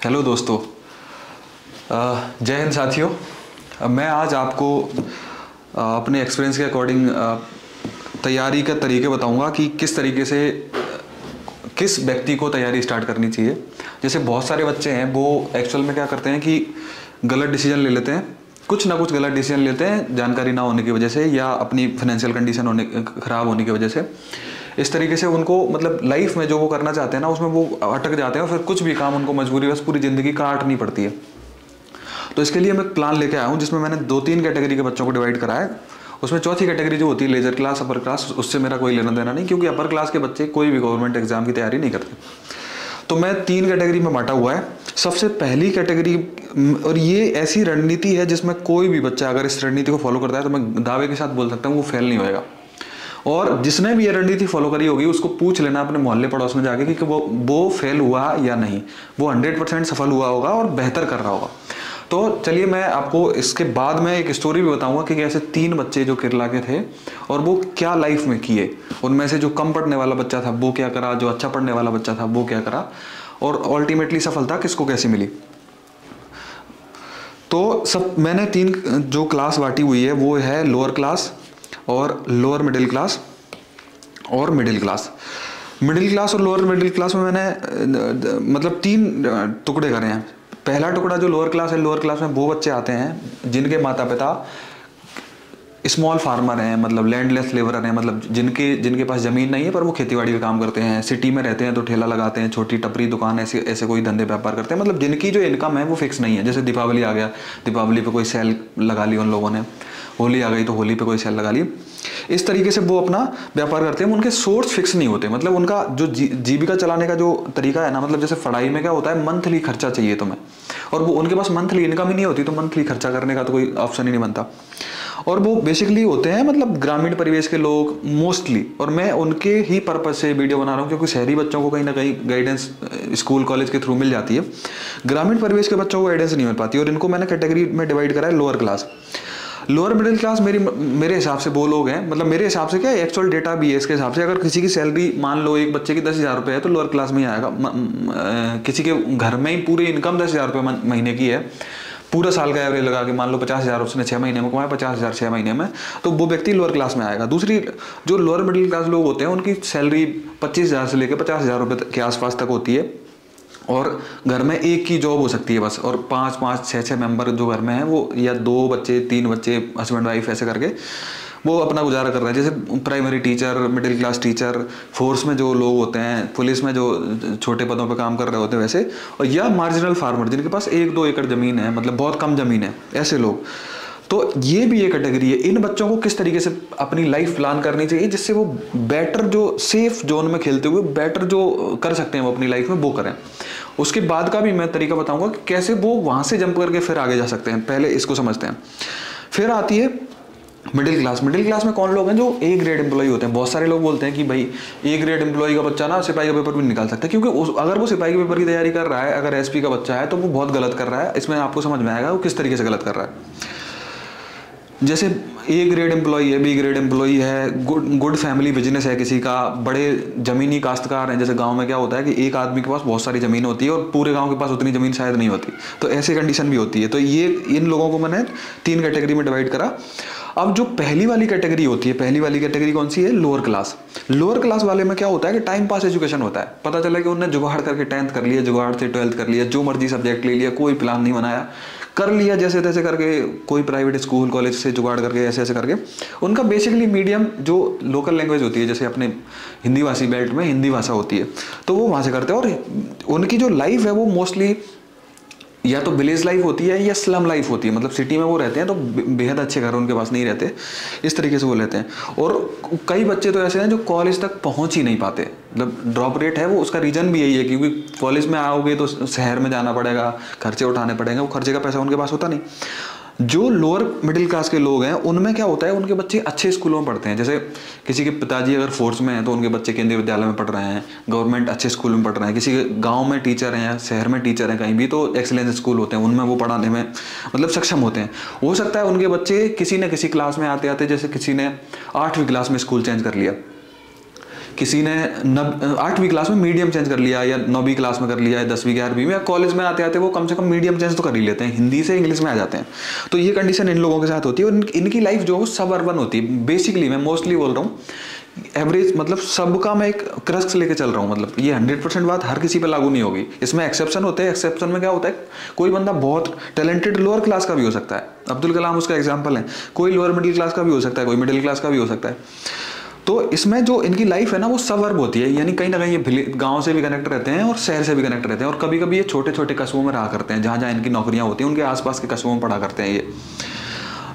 Hello दोस्तों, जय हिंद साथियों। मैं आज आपको अपने एक्सपीरियंस के अकॉर्डिंग तैयारी के तरीके बताऊंगा कि किस तरीके से किस व्यक्ति को तैयारी स्टार्ट करनी चाहिए। जैसे बहुत सारे बच्चे हैं वो एक्चुअल में क्या करते हैं कि गलत डिसीजन ले लेते हैं, कुछ ना कुछ गलत डिसीजन लेते हैं जानकारी ना होने की वजह से या अपनी फाइनेंशियल कंडीशन खराब होने की वजह से। इस तरीके से उनको मतलब लाइफ में जो वो करना चाहते हैं ना उसमें वो अटक जाते हैं और फिर कुछ भी काम उनको मजबूरी बस पूरी ज़िंदगी काटनी पड़ती है। तो इसके लिए मैं प्लान लेके आया हूँ जिसमें मैंने 2-3 कैटेगरी के बच्चों को डिवाइड करा है। उसमें चौथी कैटेगरी जो होती है लेजर क्लास, अपर क्लास, उससे मेरा कोई लेना देना नहीं, क्योंकि अपर क्लास के बच्चे कोई भी गवर्नमेंट एग्जाम की तैयारी नहीं करते। तो मैं 3 कैटेगरी में बांटा हुआ है। सबसे पहली कैटेगरी, और ये ऐसी रणनीति है जिसमें कोई भी बच्चा अगर इस रणनीति को फॉलो करता है तो मैं दावे के साथ बोल सकता हूँ वो फेल नहीं होएगा। और जिसने भी ये रणनीति फॉलो करी होगी उसको पूछ लेना अपने मोहल्ले पड़ोस में जाके कि वो फेल हुआ या नहीं। वो 100% सफल हुआ होगा और बेहतर कर रहा होगा। तो चलिए मैं आपको इसके बाद में एक स्टोरी भी बताऊंगा कि कैसे 3 बच्चे जो केरला के थे और वो क्या लाइफ में किए। उनमें से जो कम पढ़ने वाला बच्चा था वो क्या करा, जो अच्छा पढ़ने वाला बच्चा था वो क्या करा, और अल्टीमेटली सफलता किसको कैसे मिली। तो सब मैंने 3 जो क्लास बांटी हुई है वो है लोअर क्लास और लोअर मिडिल क्लास और मिडिल क्लास। मिडिल क्लास और लोअर मिडिल क्लास में मैंने मतलब 3 टुकड़े करे हैं। पहला टुकड़ा जो लोअर क्लास है, लोअर क्लास में वो बच्चे आते हैं जिनके माता पिता स्मॉल फार्मर हैं, मतलब लैंडलेस लेबरर हैं, मतलब जिनके पास ज़मीन नहीं है पर वो खेतीबाड़ी का काम करते हैं, सिटी में रहते हैं तो ठेला लगाते हैं, छोटी टपरी दुकान ऐसे कोई धंधे व्यापार करते हैं। मतलब जिनकी जो इनकम है वो फिक्स नहीं है। जैसे दीपावली आ गया, दीपावली पे कोई सेल लगा ली उन लोगों ने, होली आ गई तो होली पे कोई सेल लगा ली। इस तरीके से वो अपना व्यापार करते हैं। उनके सोर्स फिक्स नहीं होते, मतलब उनका जो जीविका चलाने का जो तरीका है ना, मतलब जैसे पढ़ाई में क्या होता है मंथली खर्चा चाहिए तुम्हें, और वो उनके पास मंथली इनकम ही नहीं होती तो मंथली खर्चा करने का तो कोई ऑप्शन ही नहीं बनता। और वो बेसिकली होते हैं मतलब ग्रामीण परिवेश के लोग मोस्टली, और मैं उनके ही पर्पज से वीडियो बना रहा हूँ क्योंकि शहरी बच्चों को कहीं ना कहीं गाइडेंस स्कूल कॉलेज के थ्रू मिल जाती है, ग्रामीण परिवेश के बच्चों को गाइडेंस नहीं मिल पाती। और इनको मैंने कैटेगरी में डिवाइड करा है lower class. Lower middle class मेरे हिसाब से वो लोग हैं, मतलब मेरे हिसाब से क्या एक्चुअल डेटा भी है इसके हिसाब से, अगर किसी की सैलरी मान लो एक बच्चे की 10,000 रुपये है तो लोअर क्लास में ही आएगा। किसी के घर में ही पूरी इनकम 10,000 रुपये महीने की है, पूरा साल का एवरेज लगा के मान लो 50,000 उसने 6 महीने में कमाया, 50,000 6 महीने में, तो वो व्यक्ति लोअर क्लास में आएगा। दूसरी जो लोअर मिडिल क्लास लोग होते हैं उनकी सैलरी 25,000 से लेकर 50,000 रुपये के आसपास तक होती है, और घर में एक की जॉब हो सकती है बस, और 5-5 6-6 मेंबर जो घर में हैं वो या 2 बच्चे 3 बच्चे हस्बैंड वाइफ ऐसे करके वो अपना गुजारा कर रहे हैं। जैसे primary teacher, middle class teacher, force में जो लोग होते हैं, पुलिस में जो छोटे पदों पर काम कर रहे होते हैं वैसे, और या मार्जिनल फार्मर जिनके पास 1-2 एकड़ ज़मीन है, मतलब बहुत कम ज़मीन है, ऐसे लोग। तो ये भी एक कैटेगरी है। इन बच्चों को किस तरीके से अपनी लाइफ प्लान करनी चाहिए जिससे वो बेटर, जो सेफ जोन में खेलते हुए बेटर जो कर सकते हैं वो अपनी लाइफ में वो करें। उसके बाद का भी मैं तरीका बताऊंगा कि कैसे वो वहां से जंप करके फिर आगे जा सकते हैं। पहले इसको समझते हैं। फिर आती है मिडिल क्लास। मिडिल क्लास में कौन लोग हैं? जो ए ग्रेड एम्प्लॉय होते हैं। बहुत सारे लोग बोलते हैं कि भाई ए ग्रेड एम्प्लॉय का बच्चा ना सिपाही का पेपर भी निकाल सकता है, क्योंकि अगर वो सिपाही के पेपर की तैयारी कर रहा है, अगर एसपी का बच्चा है तो वो बहुत गलत कर रहा है। इसमें आपको समझ में आएगा वो किस तरीके से गलत कर रहा है। जैसे ए ग्रेड एम्प्लॉई है, बी ग्रेड एम्प्लॉई है, गुड फैमिली बिजनेस है किसी का, बड़े जमीनी काश्तकार हैं। जैसे गांव में क्या होता है कि एक आदमी के पास बहुत सारी ज़मीन होती है और पूरे गांव के पास उतनी ज़मीन शायद नहीं होती, तो ऐसी कंडीशन भी होती है। तो ये इन लोगों को मैंने 3 कैटेगरी में डिवाइड करा। अब जो पहली वाली कैटेगरी होती है, पहली वाली कैटेगरी कौन सी है? Lower class. लोअर क्लास वाले में क्या होता है कि टाइम पास एजुकेशन होता है। पता चला कि उन्होंने जुगाड़ करके 10th कर लिया, जुगाड़ से 12th कर लिया, जो मर्जी सब्जेक्ट ले लिया, कोई प्लान नहीं बनाया, कर लिया जैसे तैसे करके, कोई प्राइवेट स्कूल कॉलेज से जुगाड़ करके ऐसे ऐसे करके। उनका बेसिकली मीडियम जो लोकल लैंग्वेज होती है, जैसे अपने हिंदी भाषी बेल्ट में हिंदी भाषा होती है, तो वो वहाँ से करते हैं। और उनकी जो लाइफ है वो मोस्टली या तो विलेज लाइफ होती है या स्लम लाइफ होती है, मतलब सिटी में वो रहते हैं तो बेहद अच्छे घर उनके पास नहीं रहते, इस तरीके से वो लेते हैं। और कई बच्चे तो ऐसे हैं जो कॉलेज तक पहुंच ही नहीं पाते, मतलब ड्रॉप रेट है वो। उसका रीज़न भी यही है क्योंकि कॉलेज में आओगे तो शहर में जाना पड़ेगा, खर्चे उठाने पड़ेंगे, वो खर्चे का पैसा उनके पास होता नहीं। जो लोअर मिडिल क्लास के लोग हैं उनमें क्या होता है, उनके बच्चे अच्छे स्कूलों में पढ़ते हैं। जैसे किसी के पिताजी अगर फोर्स में हैं तो उनके बच्चे केंद्रीय विद्यालय में पढ़ रहे हैं, गवर्नमेंट अच्छे स्कूल में पढ़ रहे हैं। किसी के गांव में टीचर हैं, शहर में टीचर हैं कहीं भी, तो एक्सीलेंस स्कूल होते हैं, उनमें वो पढ़ाने में मतलब सक्षम होते हैं। हो सकता है उनके बच्चे किसी न किसी क्लास में आते आते, जैसे किसी ने 8वीं क्लास में स्कूल चेंज कर लिया, किसी ने 8वीं क्लास में मीडियम चेंज कर लिया, या 9वीं क्लास में कर लिया, या 10वीं 11वीं में, या कॉलेज में आते आते वो कम से कम मीडियम चेंज तो कर ही लेते हैं, हिंदी से इंग्लिश में आ जाते हैं। तो ये कंडीशन इन लोगों के साथ होती है, और इनकी लाइफ जो सब अर्बन होती है बेसिकली। मैं मोस्टली बोल रहा हूँ एवरेज, मतलब सबका मैं एक क्रक्स लेके चल रहा हूँ, मतलब ये 100% बात हर किसी पे लागू नहीं होगी, इसमें एक्सेप्शन होते हैं। एक्सेप्शन में क्या होता है, कोई बंदा बहुत टैलेंटेड लोअर क्लास का भी हो सकता है, अब्दुल कलाम उसका एग्जांपल है। कोई लोअर मिडिल क्लास का भी हो सकता है, कोई मिडिल क्लास का भी हो सकता है। तो इसमें जो इनकी लाइफ है ना वो सबअर्ब होती है, यानी कहीं ना कहीं ये गांव से भी कनेक्ट रहते हैं और शहर से भी कनेक्ट रहते हैं, और कभी कभी ये छोटे छोटे कस्बों में रहा करते हैं, जहाँ जहाँ इनकी नौकरियाँ होती हैं उनके आसपास के कस्बों में पढ़ा करते हैं। ये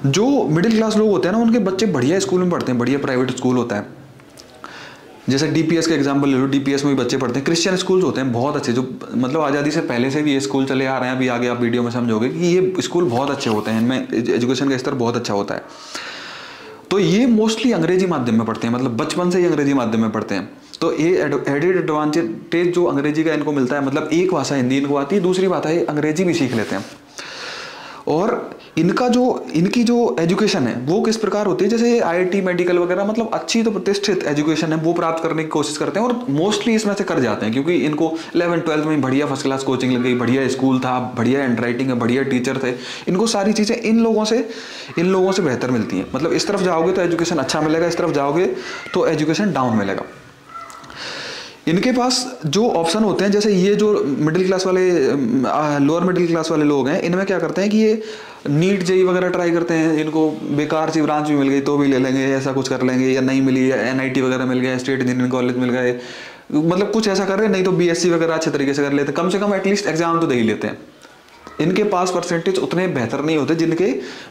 जो मिडिल क्लास लोग होते हैं ना, उनके बच्चे बढ़िया स्कूल में पढ़ते हैं, बढ़िया प्राइवेट स्कूल होता है। जैसे डीपीएस का एग्जांपल ले लो, डीपीएस में भी बच्चे पढ़ते हैं, क्रिश्चियन स्कूल्स होते हैं बहुत अच्छे, जो मतलब आज़ादी से पहले से भी ये स्कूल चले आ रहे हैं। अभी आगे आप वीडियो में समझोगे कि ये स्कूल बहुत अच्छे होते हैं, इनमें एजुकेशन का स्तर बहुत अच्छा होता है। तो ये मोस्टली अंग्रेजी माध्यम में पढ़ते हैं, मतलब बचपन से ही अंग्रेजी माध्यम में पढ़ते हैं। तो ये एडेड एडवांटेज जो अंग्रेजी का इनको मिलता है, मतलब एक भाषा हिंदी इनको आती है, दूसरी बात है अंग्रेजी भी सीख लेते हैं। और इनकी जो एजुकेशन है वो किस प्रकार होती है, जैसे आईआईटी मेडिकल वगैरह, मतलब अच्छी तो प्रतिष्ठित एजुकेशन है वो प्राप्त करने की कोशिश करते हैं, और मोस्टली इसमें से कर जाते हैं, क्योंकि इनको 11th-12th में बढ़िया फर्स्ट क्लास कोचिंग लग गई, बढ़िया स्कूल था, बढ़िया हैंड राइटिंग है, बढ़िया टीचर थे। इनको सारी चीज़ें इन लोगों से बेहतर मिलती हैं। मतलब इस तरफ जाओगे तो एजुकेशन अच्छा मिलेगा, इस तरफ जाओगे तो एजुकेशन डाउन मिलेगा। इनके पास जो ऑप्शन होते हैं, जैसे ये जो मिडिल क्लास वाले लोअर मिडिल क्लास वाले लोग हैं, इनमें क्या करते हैं कि ये नीट जेई वगैरह ट्राई करते हैं। इनको बेकार सी ब्रांच भी मिल गई तो भी ले लेंगे, ऐसा कुछ कर लेंगे, या नहीं मिली एनआईटी वगैरह मिल गया, स्टेट इंजीनियरिंग कॉलेज मिल गए, मतलब कुछ ऐसा कर रहे हैं, नहीं तो बीएससी वगैरह अच्छे तरीके से कर लेते हैं, कम से कम एटलीस्ट एग्जाम तो दे ही लेते हैं। इनके पास परसेंटेज उतने बेहतर नहीं होते जिनके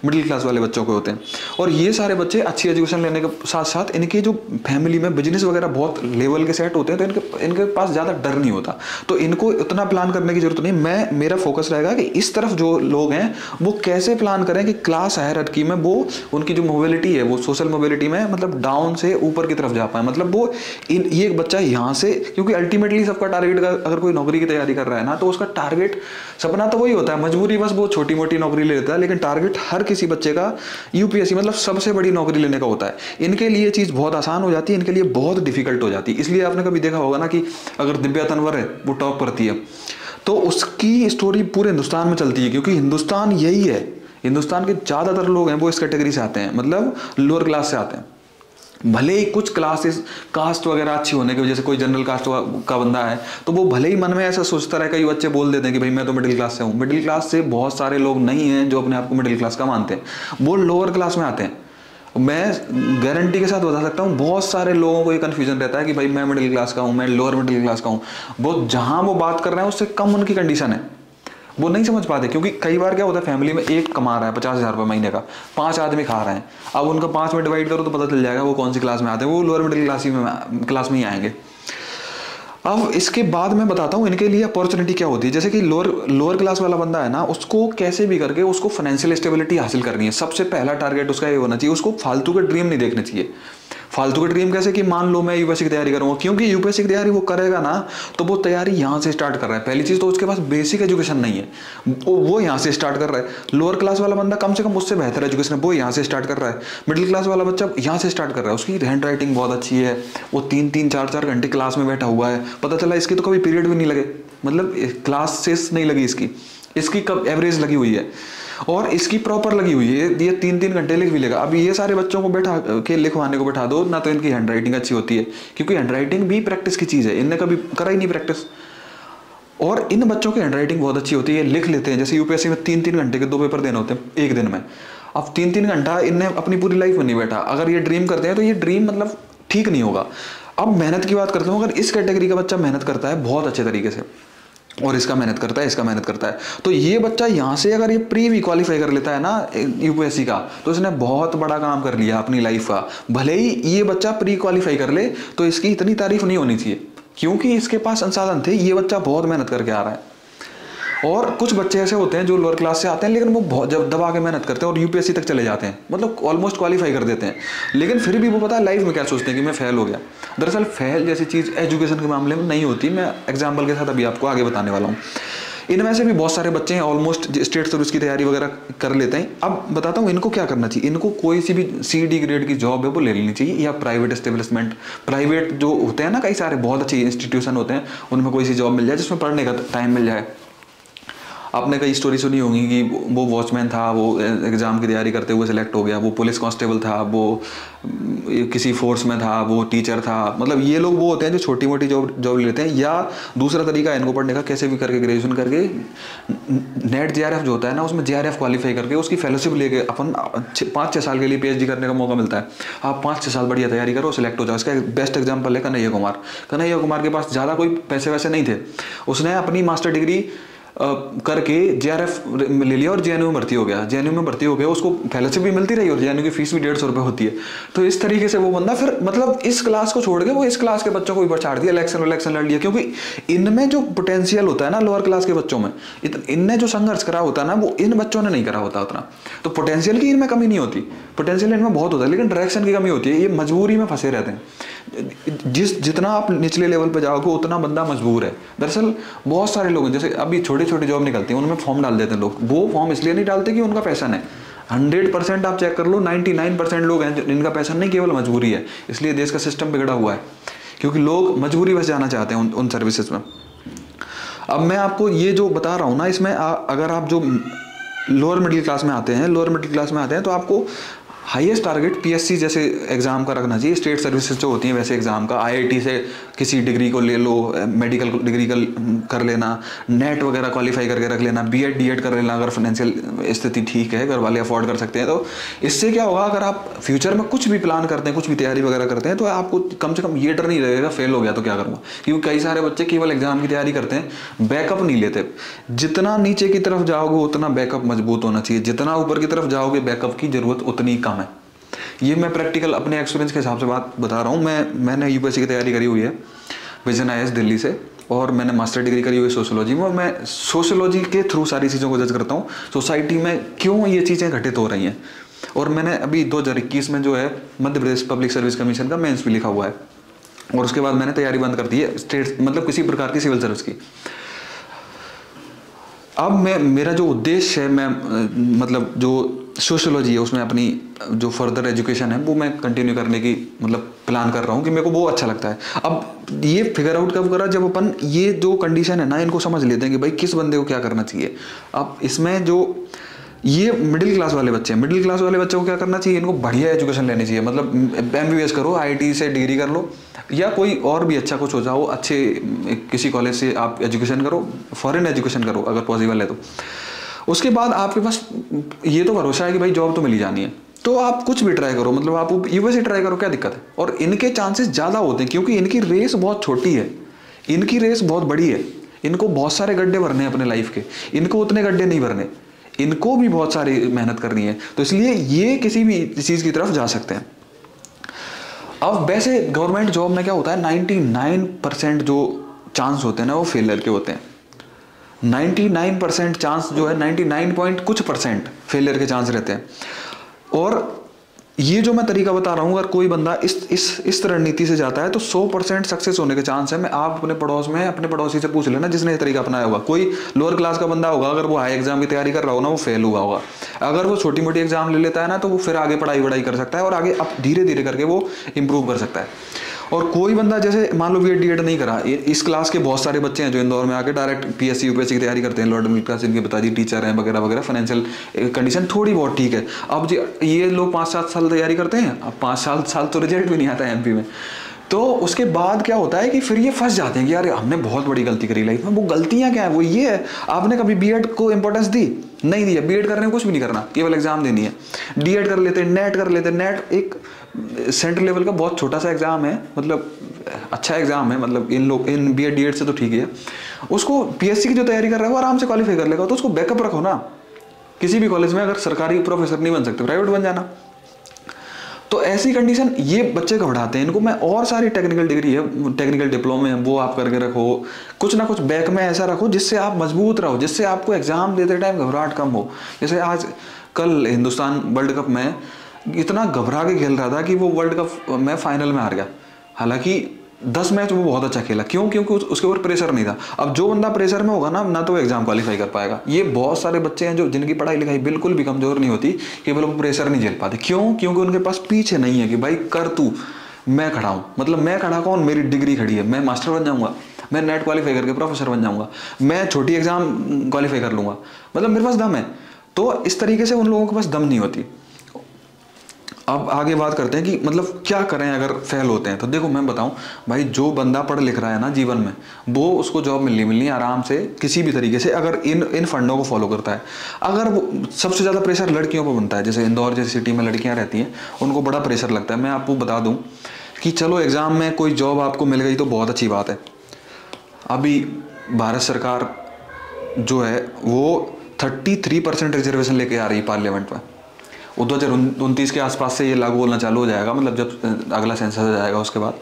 मिडिल क्लास वाले बच्चों को होते हैं। और ये सारे बच्चे अच्छी एजुकेशन लेने के साथ साथ इनके जो फैमिली में बिजनेस वगैरह बहुत लेवल के सेट होते हैं, तो इनके पास ज़्यादा डर नहीं होता, तो इनको इतना प्लान करने की जरूरत नहीं। मेरा फोकस रहेगा कि इस तरफ जो लोग हैं वो कैसे प्लान करें कि क्लास हायरार्की में वो उनकी जो मोबिलिटी है वो सोशल मोबिलिटी में मतलब डाउन से ऊपर की तरफ जा पाए। मतलब वो ये एक बच्चा यहाँ से, क्योंकि अल्टीमेटली सबका टारगेट, अगर कोई नौकरी की तैयारी कर रहा है ना, तो उसका टारगेट सपना तो वही होता है, मजबूरी बस वो छोटी मोटी नौकरी ले लेता है, लेकिन टारगेट हर किसी बच्चे का यूपीएससी मतलब सबसे बड़ी नौकरी लेने का होता है। इनके लिए चीज़ बहुत आसान हो जाती है, इनके लिए बहुत डिफिकल्ट हो जाती है। इसलिए आपने कभी देखा होगा ना कि अगर दिव्या तन्वर है वो टॉप करती है, तो उसकी स्टोरी पूरे हिंदुस्तान में चलती है, क्योंकि हिंदुस्तान यही है, हिंदुस्तान के ज़्यादातर लोग हैं वो इस कैटेगरी से आते हैं, मतलब लोअर क्लास से आते हैं। भले ही कुछ क्लासेस कास्ट वगैरह अच्छी होने की वजह से कोई जनरल कास्ट का बंदा है तो वो भले ही मन में ऐसा सोचता रहे, कई बच्चे बोल देते हैं कि भाई मैं तो मिडिल क्लास से हूँ। मिडिल क्लास से बहुत सारे लोग नहीं हैं जो अपने आप को मिडिल क्लास का मानते हैं, वो लोअर क्लास में आते हैं। मैं गारंटी के साथ बता सकता हूँ बहुत सारे लोगों को ये कन्फ्यूजन रहता है कि भाई मैं मिडिल क्लास का हूँ, मैं लोअर मिडिल क्लास का हूँ। वो जहाँ वो बात कर रहे हैं उससे कम उनकी कंडीशन है, वो नहीं समझ पाते। क्योंकि कई बार क्या होता है, फैमिली में एक कमा रहा है 50,000 रुपये महीने का, 5 आदमी खा रहे हैं, अब उनका 5 में डिवाइड करो तो पता चल जाएगा वो कौन सी क्लास में आते हैं, वो लोअर मिडिल क्लास में ही आएंगे। अब इसके बाद मैं बताता हूँ इनके लिए अपॉर्चुनिटी क्या होती है। जैसे कि लोअर क्लास वाला बंदा है ना, उसको कैसे भी करके उसको फाइनेंशियल स्टेबिलिटी हासिल करनी है। सबसे पहला टारगेट उसका ये होना चाहिए, उसको फालतू के ड्रीम नहीं देखने चाहिए। फालतू के ड्रीम कैसे कि मान लो मैं यूपीएससी की तैयारी करूंगा, क्योंकि यूपीएससी की तैयारी वो करेगा ना तो वो तैयारी यहाँ से स्टार्ट कर रहा है। पहली चीज़ तो उसके पास बेसिक एजुकेशन नहीं है, वो यहाँ से स्टार्ट कर रहा है। लोअर क्लास वाला बंदा कम से कम उससे बेहतर एजुकेशन है, वो यहाँ से स्टार्ट कर रहा है। मिडिल क्लास वाला बच्चा यहाँ से स्टार्ट कर रहा है, उसकी हैंड राइटिंग बहुत अच्छी है, वो 3-3, 4-4 घंटे क्लास में बैठा हुआ है, पता चला इसकी तो कभी पीरियड भी नहीं लगे, मतलब क्लासेस नहीं लगी इसकी कब एवरेज लगी हुई है और इसकी प्रॉपर लगी हुई है, ये 3-3 घंटे लिख भी लेगा। अब ये सारे बच्चों को बैठा के लिखवाने को बैठा दो ना, तो इनकी हैंड राइटिंग अच्छी होती है, क्योंकि हैंड राइटिंग भी प्रैक्टिस की चीज़ है, इनने कभी करा ही नहीं प्रैक्टिस। और इन बच्चों की हैंड राइटिंग बहुत अच्छी होती है, लिख लेते हैं। जैसे यूपीएससी में 3-3 घंटे के 2 पेपर देने होते हैं एक दिन में। अब 3-3 घंटा इनने अपनी पूरी लाइफ में नहीं बैठा। अगर ये ड्रीम करते हैं तो ये ड्रीम मतलब ठीक नहीं होगा। अब मेहनत की बात करता हूँ, अगर इस कैटेगरी का बच्चा मेहनत करता है बहुत अच्छे तरीके से और इसका मेहनत करता है, इसका मेहनत करता है, तो ये बच्चा यहाँ से अगर ये प्री भी क्वालिफाई कर लेता है ना यूपीएससी का, तो इसने बहुत बड़ा काम कर लिया अपनी लाइफ का। भले ही ये बच्चा प्री क्वालिफाई कर ले तो इसकी इतनी तारीफ नहीं होनी चाहिए, क्योंकि इसके पास संसाधन थे, ये बच्चा बहुत मेहनत करके आ रहा है। और कुछ बच्चे ऐसे होते हैं जो लोअर क्लास से आते हैं, लेकिन वो बहुत जब दबा के मेहनत करते हैं और यूपीएससी तक चले जाते हैं, मतलब ऑलमोस्ट क्वालिफाई कर देते हैं, लेकिन फिर भी वो पता है लाइफ में क्या सोचते हैं कि मैं फेल हो गया। दरअसल फेल जैसी चीज़ एजुकेशन के मामले में नहीं होती। मैं एग्जाम्पल के साथ अभी आपको आगे बताने वाला हूँ। इनमें से भी बहुत सारे बच्चे हैं ऑलमोस्ट स्टेट सर्विस की तैयारी वगैरह कर लेते हैं। अब बताता हूँ इनको क्या करना चाहिए। इनको कोई सी भी CD ग्रेड की जॉब है वो ले लेनी चाहिए, या प्राइवेट एस्टेब्लिशमेंट, प्राइवेट जो होते हैं ना कई सारे बहुत अच्छे इंस्टीट्यूशन होते हैं, उनमें कोई सी जॉब मिल जाए जिसमें पढ़ने का टाइम मिल जाए। आपने कई स्टोरी सुनी होगी कि वो वॉचमैन था, वो एग्ज़ाम की तैयारी करते हुए सिलेक्ट हो गया, वो पुलिस कांस्टेबल था, वो किसी फोर्स में था, वो टीचर था। मतलब ये लोग वो होते हैं जो छोटी मोटी जॉब लेते हैं। या दूसरा तरीका है इनको पढ़ने का, कैसे भी करके ग्रेजुएशन करके नेट JRF जो होता है ना, उसमें JRF क्वालिफाई करके उसकी फेलोशिप लेके अपन 5-6 साल के लिए PhD करने का मौका मिलता है। आप 5-6 साल बढ़िया तैयारी करो, सिलेक्ट हो जाओ। इसका बेस्ट एग्जाम्पल है कन्हैया कुमार। कन्हैया कुमार के पास ज़्यादा कोई पैसे वैसे नहीं थे, उसने अपनी मास्टर डिग्री करके JRF ले लिया और JNU में भर्ती हो गया। JNU में भर्ती हो गया, उसको फेलोशिप भी मिलती रही और JNU की फीस भी 150 रुपये होती है। तो इस तरीके से वो बंदा फिर मतलब इस क्लास को छोड़ के वो इस क्लास के बच्चों को ऊपर छाड़ दिया, इलेक्शन लड़ लिया। क्योंकि इनमें जो पोटेंशियल होता है ना लोअर क्लास के बच्चों में, इनने जो संघर्ष करा होता है ना वो इन बच्चों ने नहीं करा होता उतना। तो पोटेंशियल की इनमें कमी नहीं होती, पोटेंशियल इनमें बहुत होता है, लेकिन डायरेक्शन की कमी होती है। ये मजबूरी में फंसे रहते हैं। जितना आप निचले लेवल पे जाओगे उतना बंदा मजबूर है। दरअसल बहुत सारे लोग जैसे अभी छोटी छोटी जॉब निकलती है, उनमें फॉर्म डाल देते हैं लोग। वो फॉर्म इसलिए नहीं डालते कि उनका पैशन है। 100% आप चेक कर लो, 99% लोग हैं जिनका पैशन नहीं, केवल मजबूरी है। इसलिए देश का सिस्टम बिगड़ा हुआ है, क्योंकि लोग मजबूरी बस जाना चाहते हैं उन सर्विसेज में। अब मैं आपको ये जो बता रहा हूँ ना, इसमें अगर आप जो लोअर मिडिल क्लास में आते हैं तो आपको हाईएस्ट टारगेट PSC जैसे एग्जाम का रखना चाहिए। स्टेट सर्विसेज जो होती हैं वैसे एग्जाम का, IIT से किसी डिग्री को ले लो, मेडिकल डिग्री कर लेना, नेट वगैरह क्वालिफाई करके रख लेना, BEd DEd कर लेना अगर फाइनेंशियल स्थिति ठीक है, घर वाले अफोर्ड कर सकते हैं। तो इससे क्या होगा, अगर आप फ्यूचर में कुछ भी प्लान करते हैं, कुछ भी तैयारी वगैरह करते हैं, तो आपको कम से कम ये डर नहीं रहेगा फेल हो गया तो क्या करूँगा। क्योंकि कई सारे बच्चे केवल एग्जाम की तैयारी करते हैं, बैकअप नहीं लेते। जितना नीचे की तरफ जाओगे उतना बैकअप मजबूत होना चाहिए, जितना ऊपर की तरफ जाओगे बैकअप की जरूरत उतनी कम है। ये मैं प्रैक्टिकल अपने एक्सपीरियंस के हिसाब से बात बता रहा हूँ। मैंने UPSC की तैयारी करी हुई है विजन IAS दिल्ली से, और मैंने मास्टर डिग्री करी हुई है सोशियोलॉजी में। और मैं सोशियोलॉजी के थ्रू सारी चीज़ों को जज करता हूँ, सोसाइटी में क्यों ये चीज़ें घटित हो रही हैं। और मैंने अभी 2021 में जो है Madhya Pradesh public service commission का मेंस भी लिखा हुआ है, और उसके बाद मैंने तैयारी बंद कर दी है स्टेट, मतलब किसी प्रकार की सिविल सर्विस की। अब मेरा जो उद्देश्य है, मैं मतलब जो सोशियोलॉजी है उसमें अपनी जो फर्दर एजुकेशन है वो मैं कंटिन्यू करने की मतलब प्लान कर रहा हूँ कि मेरे को वो अच्छा लगता है। अब ये फिगर आउट कब करा, जब अपन ये जो कंडीशन है ना इनको समझ लेते हैं कि भाई किस बंदे को क्या करना चाहिए। अब इसमें जो ये मिडिल क्लास वाले बच्चे हैं, मिडिल क्लास वाले बच्चों को क्या करना चाहिए, इनको बढ़िया एजुकेशन लेनी चाहिए। मतलब MBBS करो, IIT से डिग्री कर लो, या कोई और भी अच्छा कुछ हो जाओ, अच्छे किसी कॉलेज से आप एजुकेशन करो, फॉरेन एजुकेशन करो अगर पॉसिबल है तो। उसके बाद आपके पास ये तो भरोसा है कि भाई जॉब तो मिल ही जानी है, तो आप कुछ भी ट्राई करो, मतलब आप UPSC ट्राई करो, क्या दिक्कत है। और इनके चांसेस ज़्यादा होते हैं क्योंकि इनकी रेस बहुत छोटी है, इनकी रेस बहुत बड़ी है। इनको बहुत सारे गड्ढे भरने हैं अपने लाइफ के, इनको उतने गड्ढे नहीं भरने, इनको भी बहुत सारी मेहनत करनी है। तो इसलिए ये किसी भी चीज़ की तरफ जा सकते हैं। अब वैसे गवर्नमेंट जॉब में क्या होता है, 99% जो चांस होते हैं ना वो फेलियर के होते हैं। 99% चांस जो है, 99 पॉइंट कुछ % फेलियर के चांस रहते हैं। और ये जो मैं तरीका बता रहा हूँ, अगर कोई बंदा इस रणनीति से जाता है तो 100% सक्सेस होने के चांस है। मैं आप अपने पड़ोस में अपने पड़ोसी से पूछ लेना जिसने ये तरीका अपनाया होगा। कोई लोअर क्लास का बंदा होगा, अगर वो हाई एग्जाम की तैयारी कर रहा हो ना, वो फेल हुआ होगा। अगर वो छोटी मोटी एग्जाम ले लेता है ना, तो वो फिर आगे पढ़ाई कर सकता है और आगे अब धीरे धीरे करके वो इंप्रूव कर सकता है। और कोई बंदा जैसे मान लो BEd DEd नहीं करा, इस क्लास के बहुत सारे बच्चे हैं जो इंदौर में आके डायरेक्ट PSC UPSC की तैयारी करते हैं, लोअर मिडिल क्लास, इनके पिताजी टीचर हैं वगैरह वगैरह, फाइनेंशियल कंडीशन थोड़ी बहुत ठीक है। अब ये लोग 5-7 साल तैयारी करते हैं, अब 5 साल तो रिजल्ट भी नहीं आता है MP में। तो उसके बाद क्या होता है कि फिर ये फंस जाते हैं कि यार हमने बहुत बड़ी गलती करी लाइफ में। वो गलतियां क्या है, वो ये है, आपने कभी BEd को इंपॉर्टेंस दी नहीं दिया। BEd करने में कुछ भी नहीं करना, केवल एग्जाम देनी है। DEd कर लेते हैं, नेट कर लेते हैं। नेट एक सेंट्रल लेवल का बहुत छोटा सा एग्जाम है, मतलब अच्छा एग्जाम है, मतलब इन BEd DEd से तो ठीक है। उसको PSC की जो तैयारी कर रहा है वो आराम से क्वालिफाई कर लेगा। तो उसको बैकअप रखो ना, किसी भी कॉलेज में अगर सरकारी प्रोफेसर नहीं बन सकते, प्राइवेट बन जाना। तो ऐसी कंडीशन ये बच्चे घबराते हैं। इनको मैं और सारी टेक्निकल डिग्री है, टेक्निकल डिप्लोमे है, वो आप करके रखो, कुछ ना कुछ बैक में ऐसा रखो जिससे आप मजबूत रहो, जिससे आपको एग्जाम देते टाइम घबराहट कम हो। जैसे आज कल हिंदुस्तान वर्ल्ड कप में इतना घबरा के खेल रहा था कि वो वर्ल्ड कप में फाइनल में हार गया। हालांकि 10 मैच वो बहुत अच्छा खेला। क्यों? क्योंकि उसके ऊपर प्रेशर नहीं था। अब जो बंदा प्रेशर में होगा ना तो एग्जाम क्वालिफाई कर पाएगा। ये बहुत सारे बच्चे हैं जो जिनकी पढ़ाई लिखाई बिल्कुल भी कमजोर नहीं होती, केवल वो प्रेशर नहीं झेल पाते। क्यों? क्योंकि उनके पास पीछे नहीं है कि भाई कर तू, मैं खड़ा हूँ। मतलब मैं खड़ा कौन, मेरी डिग्री खड़ी है, मैं मास्टर बन जाऊंगा, मैं नेट क्वालिफाई करके प्रोफेसर बन जाऊंगा, मैं छोटी एग्जाम क्वालिफाई कर लूंगा, मतलब मेरे पास दम है। तो इस तरीके से उन लोगों के पास दम नहीं होती। अब आगे बात करते हैं कि मतलब क्या करें अगर फेल होते हैं। तो देखो मैं बताऊं भाई, जो बंदा पढ़ लिख रहा है ना जीवन में, वो उसको जॉब मिलनी आराम से किसी भी तरीके से, अगर इन फंडों को फॉलो करता है। अगर वो सबसे ज़्यादा प्रेशर लड़कियों पर बनता है, जैसे इंदौर जैसी सिटी में लड़कियां रहती हैं, उनको बड़ा प्रेशर लगता है। मैं आपको बता दूँ कि चलो एग्ज़ाम में कोई जॉब आपको मिल गई तो बहुत अच्छी बात है। अभी भारत सरकार जो है वो 33% रिजर्वेशन लेके आ रही है पार्लियामेंट में। 2029 के आसपास से ये लागू होना चालू हो जाएगा, मतलब जब अगला सेंसस हो जाएगा उसके बाद।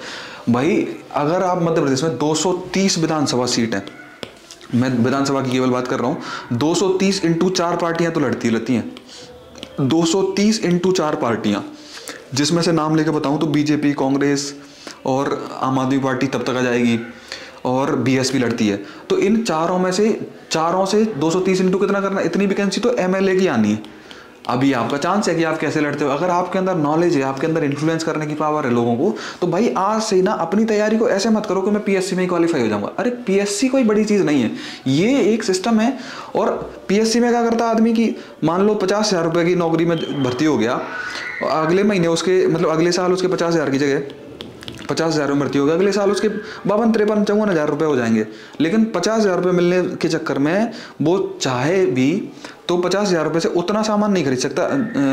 भाई अगर आप मध्य प्रदेश में 230 विधानसभा सीट हैं, मैं विधानसभा की केवल बात कर रहा हूँ, 230 इंटू 4 पार्टियां तो लड़ती रहती हैं। 230 इंटू 4 पार्टियां, जिसमें से नाम लेके बताऊं तो बीजेपी, कांग्रेस और आम आदमी पार्टी तब तक आ जाएगी, और बीएसपी लड़ती है। तो इन चारों से 230 इंटू कितना करना, इतनी वैकेंसी तो एमएलए की आनी है। अभी आपका चांस है कि आप कैसे लड़ते हो। अगर आपके अंदर नॉलेज है, आपके अंदर इन्फ्लुएंस करने की पावर है लोगों को, तो भाई आज से ना अपनी तैयारी को ऐसे मत करो कि मैं पीएससी में ही क्वालिफाई हो जाऊंगा। अरे पीएससी कोई बड़ी चीज़ नहीं है, ये एक सिस्टम है। और पीएससी में क्या करता आदमी की, मान लो 50,000 रुपये की नौकरी में भर्ती हो गया, अगले महीने उसके मतलब अगले साल उसके 50,000 की जगह 50,000 में भर्ती होगा, अगले साल उसके 52, 53, 54,000 रुपये हो जाएंगे। लेकिन 50,000 रुपये मिलने के चक्कर में वो चाहे भी तो 50,000 रुपये से उतना सामान नहीं खरीद सकता,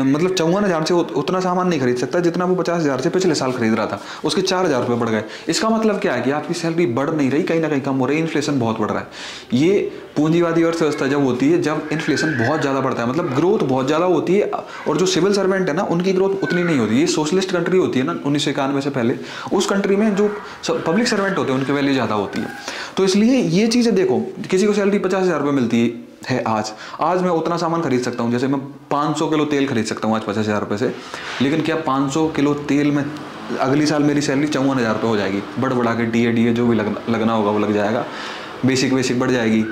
मतलब 54,000 से उतना सामान नहीं खरीद सकता जितना वो 50,000 से पिछले साल खरीद रहा था। उसके 4,000 रुपये बढ़ गए। इसका मतलब क्या है कि आपकी सैलरी बढ़ नहीं रही, कहीं ना कहीं कम हो रही है। इन्फ्लेशन बहुत बढ़ रहा है। ये पूंजीवादी अर्थव्यवस्था जब होती है, जब इन्फ्लेशन बहुत ज़्यादा बढ़ता है, मतलब ग्रोथ बहुत ज़्यादा होती है, और जो सिविल सर्वेंट है ना उनकी ग्रोथ उतनी नहीं होती। ये सोशलिस्ट कंट्री होती है ना 1991 से पहले, उस कंट्री में जो पब्लिक सर्वेंट होते हैं उनकी वैल्यू ज़्यादा होती है। तो इसलिए ये चीज़ें देखो, किसी को सैलरी 50,000 रुपये मिलती है आज मैं उतना सामान खरीद सकता हूँ। जैसे मैं 500 किलो तेल खरीद सकता हूँ आज 50,000 रुपये से, लेकिन क्या 500 किलो तेल में अगली साल मेरी सैलरी 54,000 रुपये हो जाएगी? बढ़ा के डीए जो भी लगना होगा वो लग जाएगा, बेसिक बढ़ जाएगी।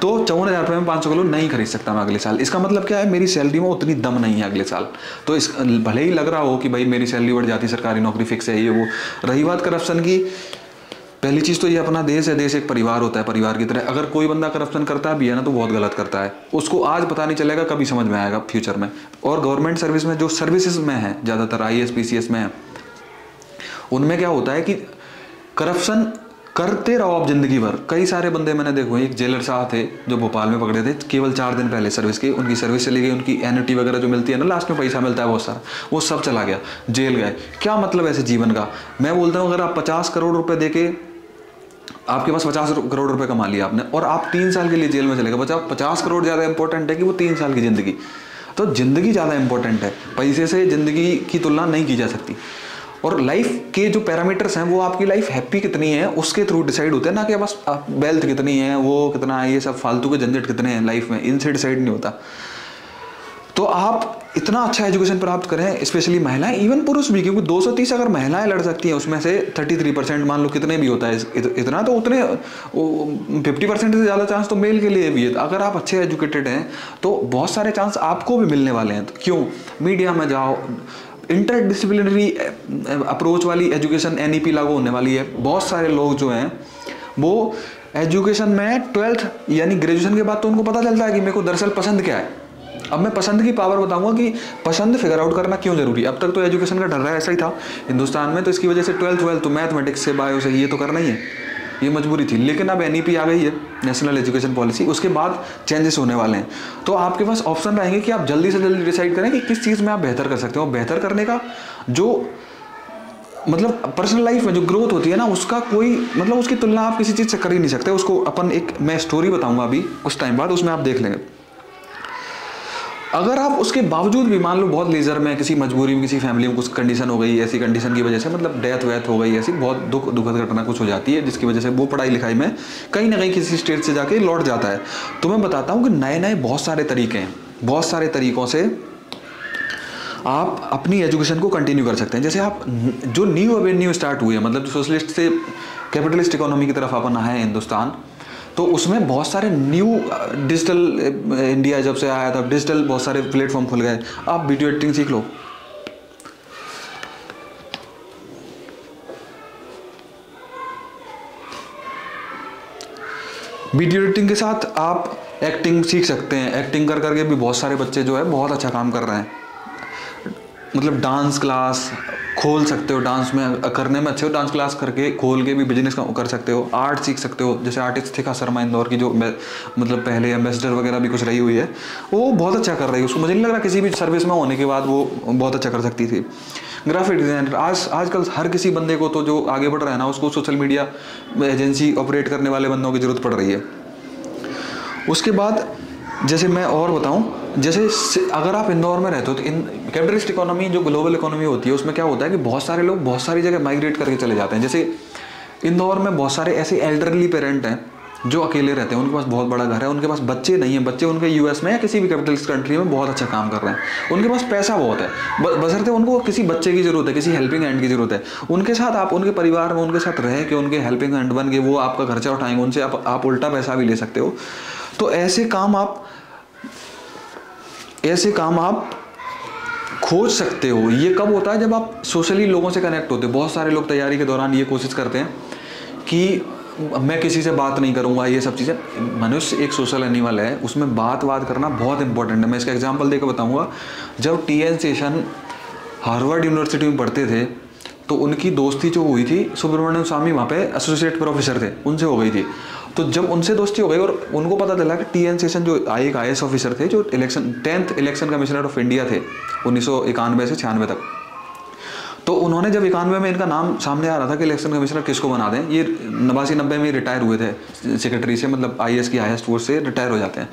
तो 54,000 रुपये में 500 किलो नहीं खरीद सकता मैं अगले साल। इसका मतलब क्या है, मेरी सैलरी में उतनी दम नहीं है अगले साल। तो इस भले ही लग रहा हो कि भाई मेरी सैलरी बढ़ जाती, सरकारी नौकरी फिक्स है, ये वो। रही बात करप्शन की, पहली चीज़ तो ये अपना देश है, देश एक परिवार होता है, परिवार की तरह। अगर कोई बंदा करप्शन करता भी है ना तो बहुत गलत करता है। उसको आज पता नहीं चलेगा, कभी समझ में आएगा फ्यूचर में। और गवर्नमेंट सर्विस में जो सर्विसेज में है, ज़्यादातर आईएएस पीसीएस में है, उनमें क्या होता है कि करप्शन करते रहो आप जिंदगी भर। कई सारे बंदे मैंने देखो, एक जेलर साहब थे जो भोपाल में पकड़े थे, केवल 4 दिन पहले सर्विस की, उनकी सर्विस चली गई, उनकी एन्युटी वगैरह जो मिलती है ना, लास्ट में पैसा मिलता है बहुत सारा, वो सब चला गया, जेल गए। क्या मतलब ऐसे जीवन का? मैं बोलता हूँ अगर आप 50 करोड़ रुपए देके, आपके पास 50 करोड़ रुपए कमा लिया आपने, और आप 3 साल के लिए जेल में चले गए, बचा 50 करोड़ ज़्यादा इंपॉर्टेंट है कि वो 3 साल की ज़िंदगी? तो ज़िंदगी ज़्यादा इंपॉर्टेंट है, पैसे से ज़िंदगी की तुलना नहीं की जा सकती। और लाइफ के जो पैरामीटर्स हैं वो आपकी लाइफ हैप्पी कितनी है उसके थ्रू डिसाइड होते हैं, ना कि बस वेल्थ कितनी है, वो कितना है, ये सब फालतू के झंझट कितने हैं लाइफ में, इनसे डिसाइड नहीं होता। तो आप इतना अच्छा एजुकेशन प्राप्त करें, स्पेशली महिलाएं, इवन पुरुष भी, क्योंकि 230 अगर महिलाएं लड़ सकती हैं, उसमें से 33% मान लो कितने भी होता है इतना, तो उतने 50% से ज़्यादा चांस तो मेल के लिए भी है। अगर आप अच्छे एजुकेटेड हैं तो बहुत सारे चांस आपको भी मिलने वाले हैं। तो क्यों मीडिया में जाओ, इंटरडिसिप्लिनरी अप्रोच वाली एजुकेशन एनईपी लागू होने वाली है। बहुत सारे लोग जो हैं वो एजुकेशन में 12th यानी ग्रेजुएशन के बाद तो उनको पता चलता है कि मेरे को दरअसल पसंद क्या है। अब मैं पसंद की पावर बताऊंगा कि पसंद फिगर आउट करना क्यों जरूरी है। अब तक तो एजुकेशन का ढर्रा ऐसा ही था हिंदुस्तान में, तो इसकी वजह से 12th तो मैथमेटिक्स से, बायो से, ये तो करना ही है, ये मजबूरी थी। लेकिन अब एनईपी आ गई है, नेशनल एजुकेशन पॉलिसी, उसके बाद चेंजेस होने वाले हैं। तो आपके पास ऑप्शन रहेंगे कि आप जल्दी से जल्दी डिसाइड करें कि किस चीज़ में आप बेहतर कर सकते हो। बेहतर करने का जो मतलब पर्सनल लाइफ में जो ग्रोथ होती है ना, उसका कोई मतलब उसकी तुलना आप किसी चीज़ से कर ही नहीं सकते। उसको अपन एक मैं स्टोरी बताऊंगा अभी कुछ टाइम बाद, उसमें आप देख लेंगे। अगर आप उसके बावजूद भी मान लो बहुत लेजर में, किसी मजबूरी में, किसी फैमिली में कुछ कंडीशन हो गई, ऐसी कंडीशन की वजह से मतलब डेथ वेथ हो गई, ऐसी बहुत दुखद घटना कुछ हो जाती है, जिसकी वजह से वो पढ़ाई लिखाई में कहीं ना कहीं किसी स्टेट से जाके लौट जाता है। तो मैं बताता हूँ कि नए नए बहुत सारे तरीके हैं, बहुत सारे तरीकों से आप अपनी एजुकेशन को कंटिन्यू कर सकते हैं। जैसे आप जो न्यू एवेन्यू स्टार्ट हुई है, मतलब सोशलिस्ट से कैपिटलिस्ट इकोनॉमी की तरफ अपन आए हैं हिंदुस्तान, तो उसमें बहुत सारे न्यू डिजिटल इंडिया जब से आया था, डिजिटल बहुत सारे प्लेटफॉर्म खुल गए। आप वीडियो एडिटिंग सीख लो, वीडियो एडिटिंग के साथ आप एक्टिंग सीख सकते हैं। एक्टिंग कर करके भी बहुत सारे बच्चे जो है बहुत अच्छा काम कर रहे हैं। मतलब डांस क्लास खोल सकते हो, डांस में करने में अच्छे हो, डांस क्लास करके खोल के भी बिजनेस कर सकते हो। आर्ट सीख सकते हो, जैसे आर्टिस्ट शिखा शर्मा इंदौर की, जो मतलब पहले एम्बेसडर वगैरह भी कुछ रही हुई है, वो बहुत अच्छा कर रही है। उसको मुझे नहीं लग रहा किसी भी सर्विस में होने के बाद वो बहुत अच्छा कर सकती थी। ग्राफिक डिजाइनर, आजकल हर किसी बंदे को, तो जो आगे बढ़ रहा है ना, उसको सोशल मीडिया एजेंसी ऑपरेट करने वाले बंदों की जरूरत पड़ रही है। उसके बाद जैसे मैं और बताऊं, जैसे अगर आप इंदौर में रहते हो तो कैपिटलिस्ट इकोनॉमी जो ग्लोबल इकोनॉमी होती है, उसमें क्या होता है कि बहुत सारे लोग बहुत सारी जगह माइग्रेट करके चले जाते हैं। जैसे इंदौर में बहुत सारे ऐसे एल्डरली पेरेंट हैं जो अकेले रहते हैं, उनके पास बहुत बड़ा घर है, उनके पास बच्चे नहीं है, बच्चे उनके यूएस में या किसी भी कैपिटलिस्ट कंट्री में बहुत अच्छा काम कर रहे हैं, उनके पास पैसा बहुत है, बशर्ते उनको किसी बच्चे की जरूरत है, किसी हेल्पिंग हैंड की जरूरत है। उनके साथ आप उनके परिवार में उनके साथ रह के उनके हेल्पिंग हैंड बन के वो आपका खर्चा उठाएंगे, उनसे आप उल्टा पैसा भी ले सकते हो। तो ऐसे काम आप खोज सकते हो। ये कब होता है? जब आप सोशली लोगों से कनेक्ट होते हो। बहुत सारे लोग तैयारी के दौरान ये कोशिश करते हैं कि मैं किसी से बात नहीं करूंगा, ये सब चीज़ें। मनुष्य एक सोशल एनिमल है, उसमें बात करना बहुत इंपॉर्टेंट है। मैं इसका एग्जांपल देकर बताऊंगा। जब टी.एन. शेषन हार्वर्ड यूनिवर्सिटी में पढ़ते थे, तो उनकी दोस्ती जो हुई थी, सुब्रमण्यम स्वामी वहाँ पे एसोसिएट प्रोफेसर थे, उनसे हो गई थी। तो जब उनसे दोस्ती हो गई और उनको पता चला कि टी.एन. शेषन जो एक IAS ऑफिसर थे, जो 10th election commissioner of India थे 1991 से 96 तक, तो उन्होंने जब 91 में इनका नाम सामने आ रहा था कि इलेक्शन कमिश्नर किसको बना दें, ये 89-90 में रिटायर हुए थे सेक्रेटरी से, मतलब IAS की हाईएस्ट पोस्ट से रिटायर हो जाते हैं।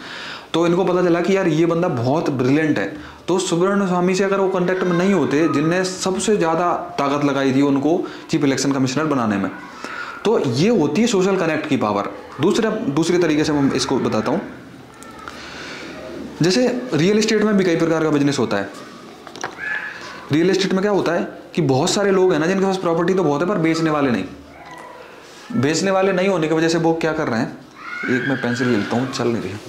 तो इनको पता चला कि यार ये बंदा बहुत ब्रिलियंट है। तो सुब्रमण्यम स्वामी से अगर वो कॉन्टेक्ट में नहीं होते, जिनने सबसे ज़्यादा ताकत लगाई थी उनको चीफ इलेक्शन कमिश्नर बनाने में, तो ये होती है सोशल कनेक्ट की पावर। दूसरे तरीके से मैं इसको बताता हूँ। जैसे रियल एस्टेट में भी कई प्रकार का बिजनेस होता है। रियल एस्टेट में क्या होता है कि बहुत सारे लोग हैं ना, जिनके पास प्रॉपर्टी तो बहुत है पर बेचने वाले नहीं होने की वजह से वो क्या कर रहे हैं, एक मैं पेंसिल लेता हूँ, चल नहीं रही है।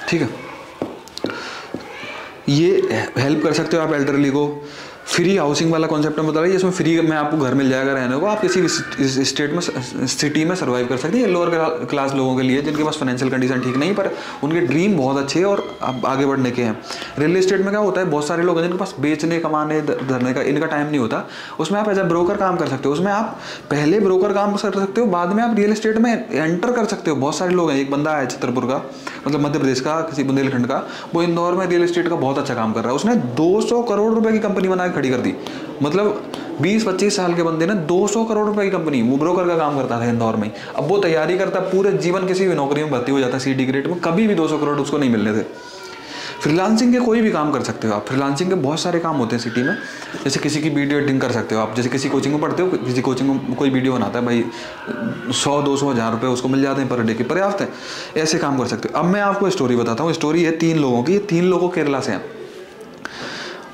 ठीक है, ये हेल्प कर सकते हो आप एल्डरली को। फ्री हाउसिंग वाला कॉन्सेप्ट में बता रही है, इसमें फ्री में आपको घर मिल जाएगा रहने को, आप किसी भी स्टेट में सिटी में सर्वाइव कर सकते हैं। ये लोअर क्लास लोगों के लिए, जिनके पास फाइनेंशियल कंडीशन ठीक नहीं पर उनके ड्रीम बहुत अच्छे हैं और अब आगे बढ़ने के हैं। रियल एस्टेट में क्या होता है, बहुत सारे लोग हैं जिनके पास बेचने कमाने धरने का इनका टाइम नहीं होता। उसमें आप एज अ ब्रोकर काम कर सकते हो। उसमें आप पहले ब्रोकर काम कर सकते हो, बाद में आप रियल एस्टेट में एंटर कर सकते हो। बहुत सारे लोग हैं, एक बंदा है छतरपुर का, मतलब मध्य प्रदेश का, किसी बुंदेलखंड का, वो इंदौर में रियल एस्टेट का बहुत अच्छा काम कर रहा है। उसने 200 करोड़ रुपए की कंपनी बना के खड़ी कर दी। मतलब 20-25 साल के बंदे ने 200 करोड़ रुपए की कंपनी, वो ब्रोकर का काम करता था इंदौर में। अब वो तैयारी करता, पूरे जीवन किसी भी नौकरी में भर्ती हो जाता, CD ग्रेड में, कभी भी 200 करोड़ उसको नहीं मिलने थे। फ्रीलांसिंग के कोई भी काम कर सकते हो आप। फ्रीलांसिंग के बहुत सारे काम होते हैं सिटी में। जैसे किसी की वीडियो एडिटिंग कर सकते हो आप। जैसे किसी कोचिंग में पढ़ते हो, किसी कोचिंग में कोई वीडियो बनाता है भाई, 100-200 हज़ार रुपये उसको मिल जाते हैं पर डे के, पर्याप्त है। ऐसे काम कर सकते हो। अब मैं आपको स्टोरी बताता हूँ। स्टोरी है 3 लोगों की। ये 3 लोगों केरला से हैं।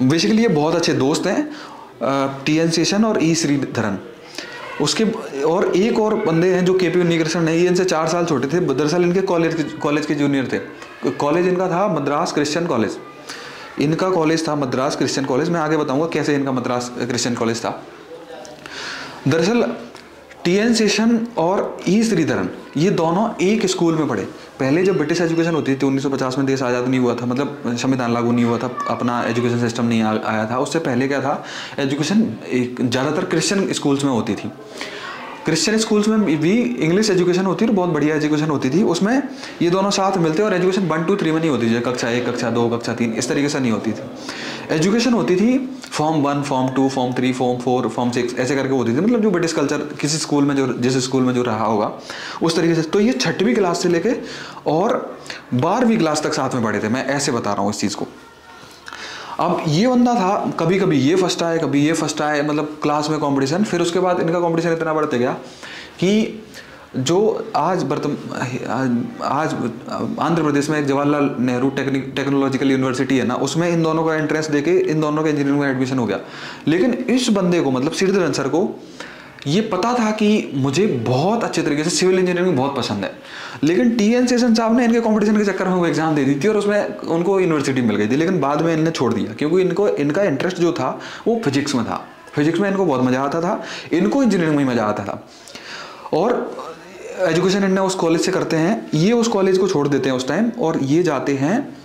बेसिकली ये बहुत अच्छे दोस्त हैं, टी.एन. शेषन और E. श्रीधरन। उसके और एक और बंदे हैं जो KP उन्नीकृष्णन है, ये इनसे 4 साल छोटे थे। दरअसल इनके कॉलेज के जूनियर थे। कॉलेज इनका था मद्रास क्रिश्चियन कॉलेज। इनका कॉलेज था मद्रास क्रिश्चियन कॉलेज। मैं आगे बताऊंगा कैसे इनका मद्रास क्रिश्चियन कॉलेज था। दरअसल टी.एन. शेषन और E. श्रीधरन ये दोनों एक स्कूल में पढ़े। पहले जब ब्रिटिश एजुकेशन होती थी, 1950 में देश आज़ाद नहीं हुआ था, मतलब संविधान लागू नहीं हुआ था, अपना एजुकेशन सिस्टम नहीं आया था। उससे पहले क्या था, एजुकेशन ज़्यादातर क्रिश्चियन स्कूल्स में होती थी। क्रिश्चियन स्कूल्स में भी इंग्लिश एजुकेशन होती थी, बहुत बढ़िया एजुकेशन होती थी। उसमें ये दोनों साथ मिलते और एजुकेशन 1, 2, 3 में नहीं होती थी, कक्षा 1, कक्षा 2, कक्षा 3 इस तरीके से नहीं होती थी। एजुकेशन होती थी form 1, form 2, form 3, form 4, form 6 ऐसे करके होती थी। मतलब जो ब्रिटिश कल्चर किसी स्कूल में, जो जिस स्कूल में जो रहा होगा उस तरीके से। तो ये 6वीं क्लास से लेके और 12वीं क्लास तक साथ में पढ़े थे। मैं ऐसे बता रहा हूँ इस चीज़ को। अब ये बंदा था, कभी कभी ये फर्स्ट आए, कभी ये फर्स्ट आए, मतलब क्लास में कंपटीशन। फिर उसके बाद इनका कंपटीशन इतना बढ़ते गया कि जो आज आंध्र प्रदेश में जवाहरलाल नेहरू टेक्नोलॉजिकल यूनिवर्सिटी है ना, उसमें इन दोनों का एंट्रेंस देके इन दोनों का इंजीनियरिंग में एडमिशन हो गया। लेकिन इस बंदे को, मतलब श्रीधरन सर को, ये पता था कि मुझे बहुत अच्छे तरीके से सिविल इंजीनियरिंग बहुत पसंद है, लेकिन टी.एन. शेषन साहब ने इनके कंपटीशन के चक्कर में वो एग्जाम दे दी थी और उसमें उनको यूनिवर्सिटी मिल गई थी। लेकिन बाद में इन्होंने छोड़ दिया क्योंकि इनका इंटरेस्ट जो था वो फिजिक्स में था। फिजिक्स में इनको बहुत मजा आता था, इनको इंजीनियरिंग में मजा आता था। और एजुकेशन इन्हें उस कॉलेज से करते हैं, ये उस कॉलेज को छोड़ देते हैं उस टाइम और ये जाते हैं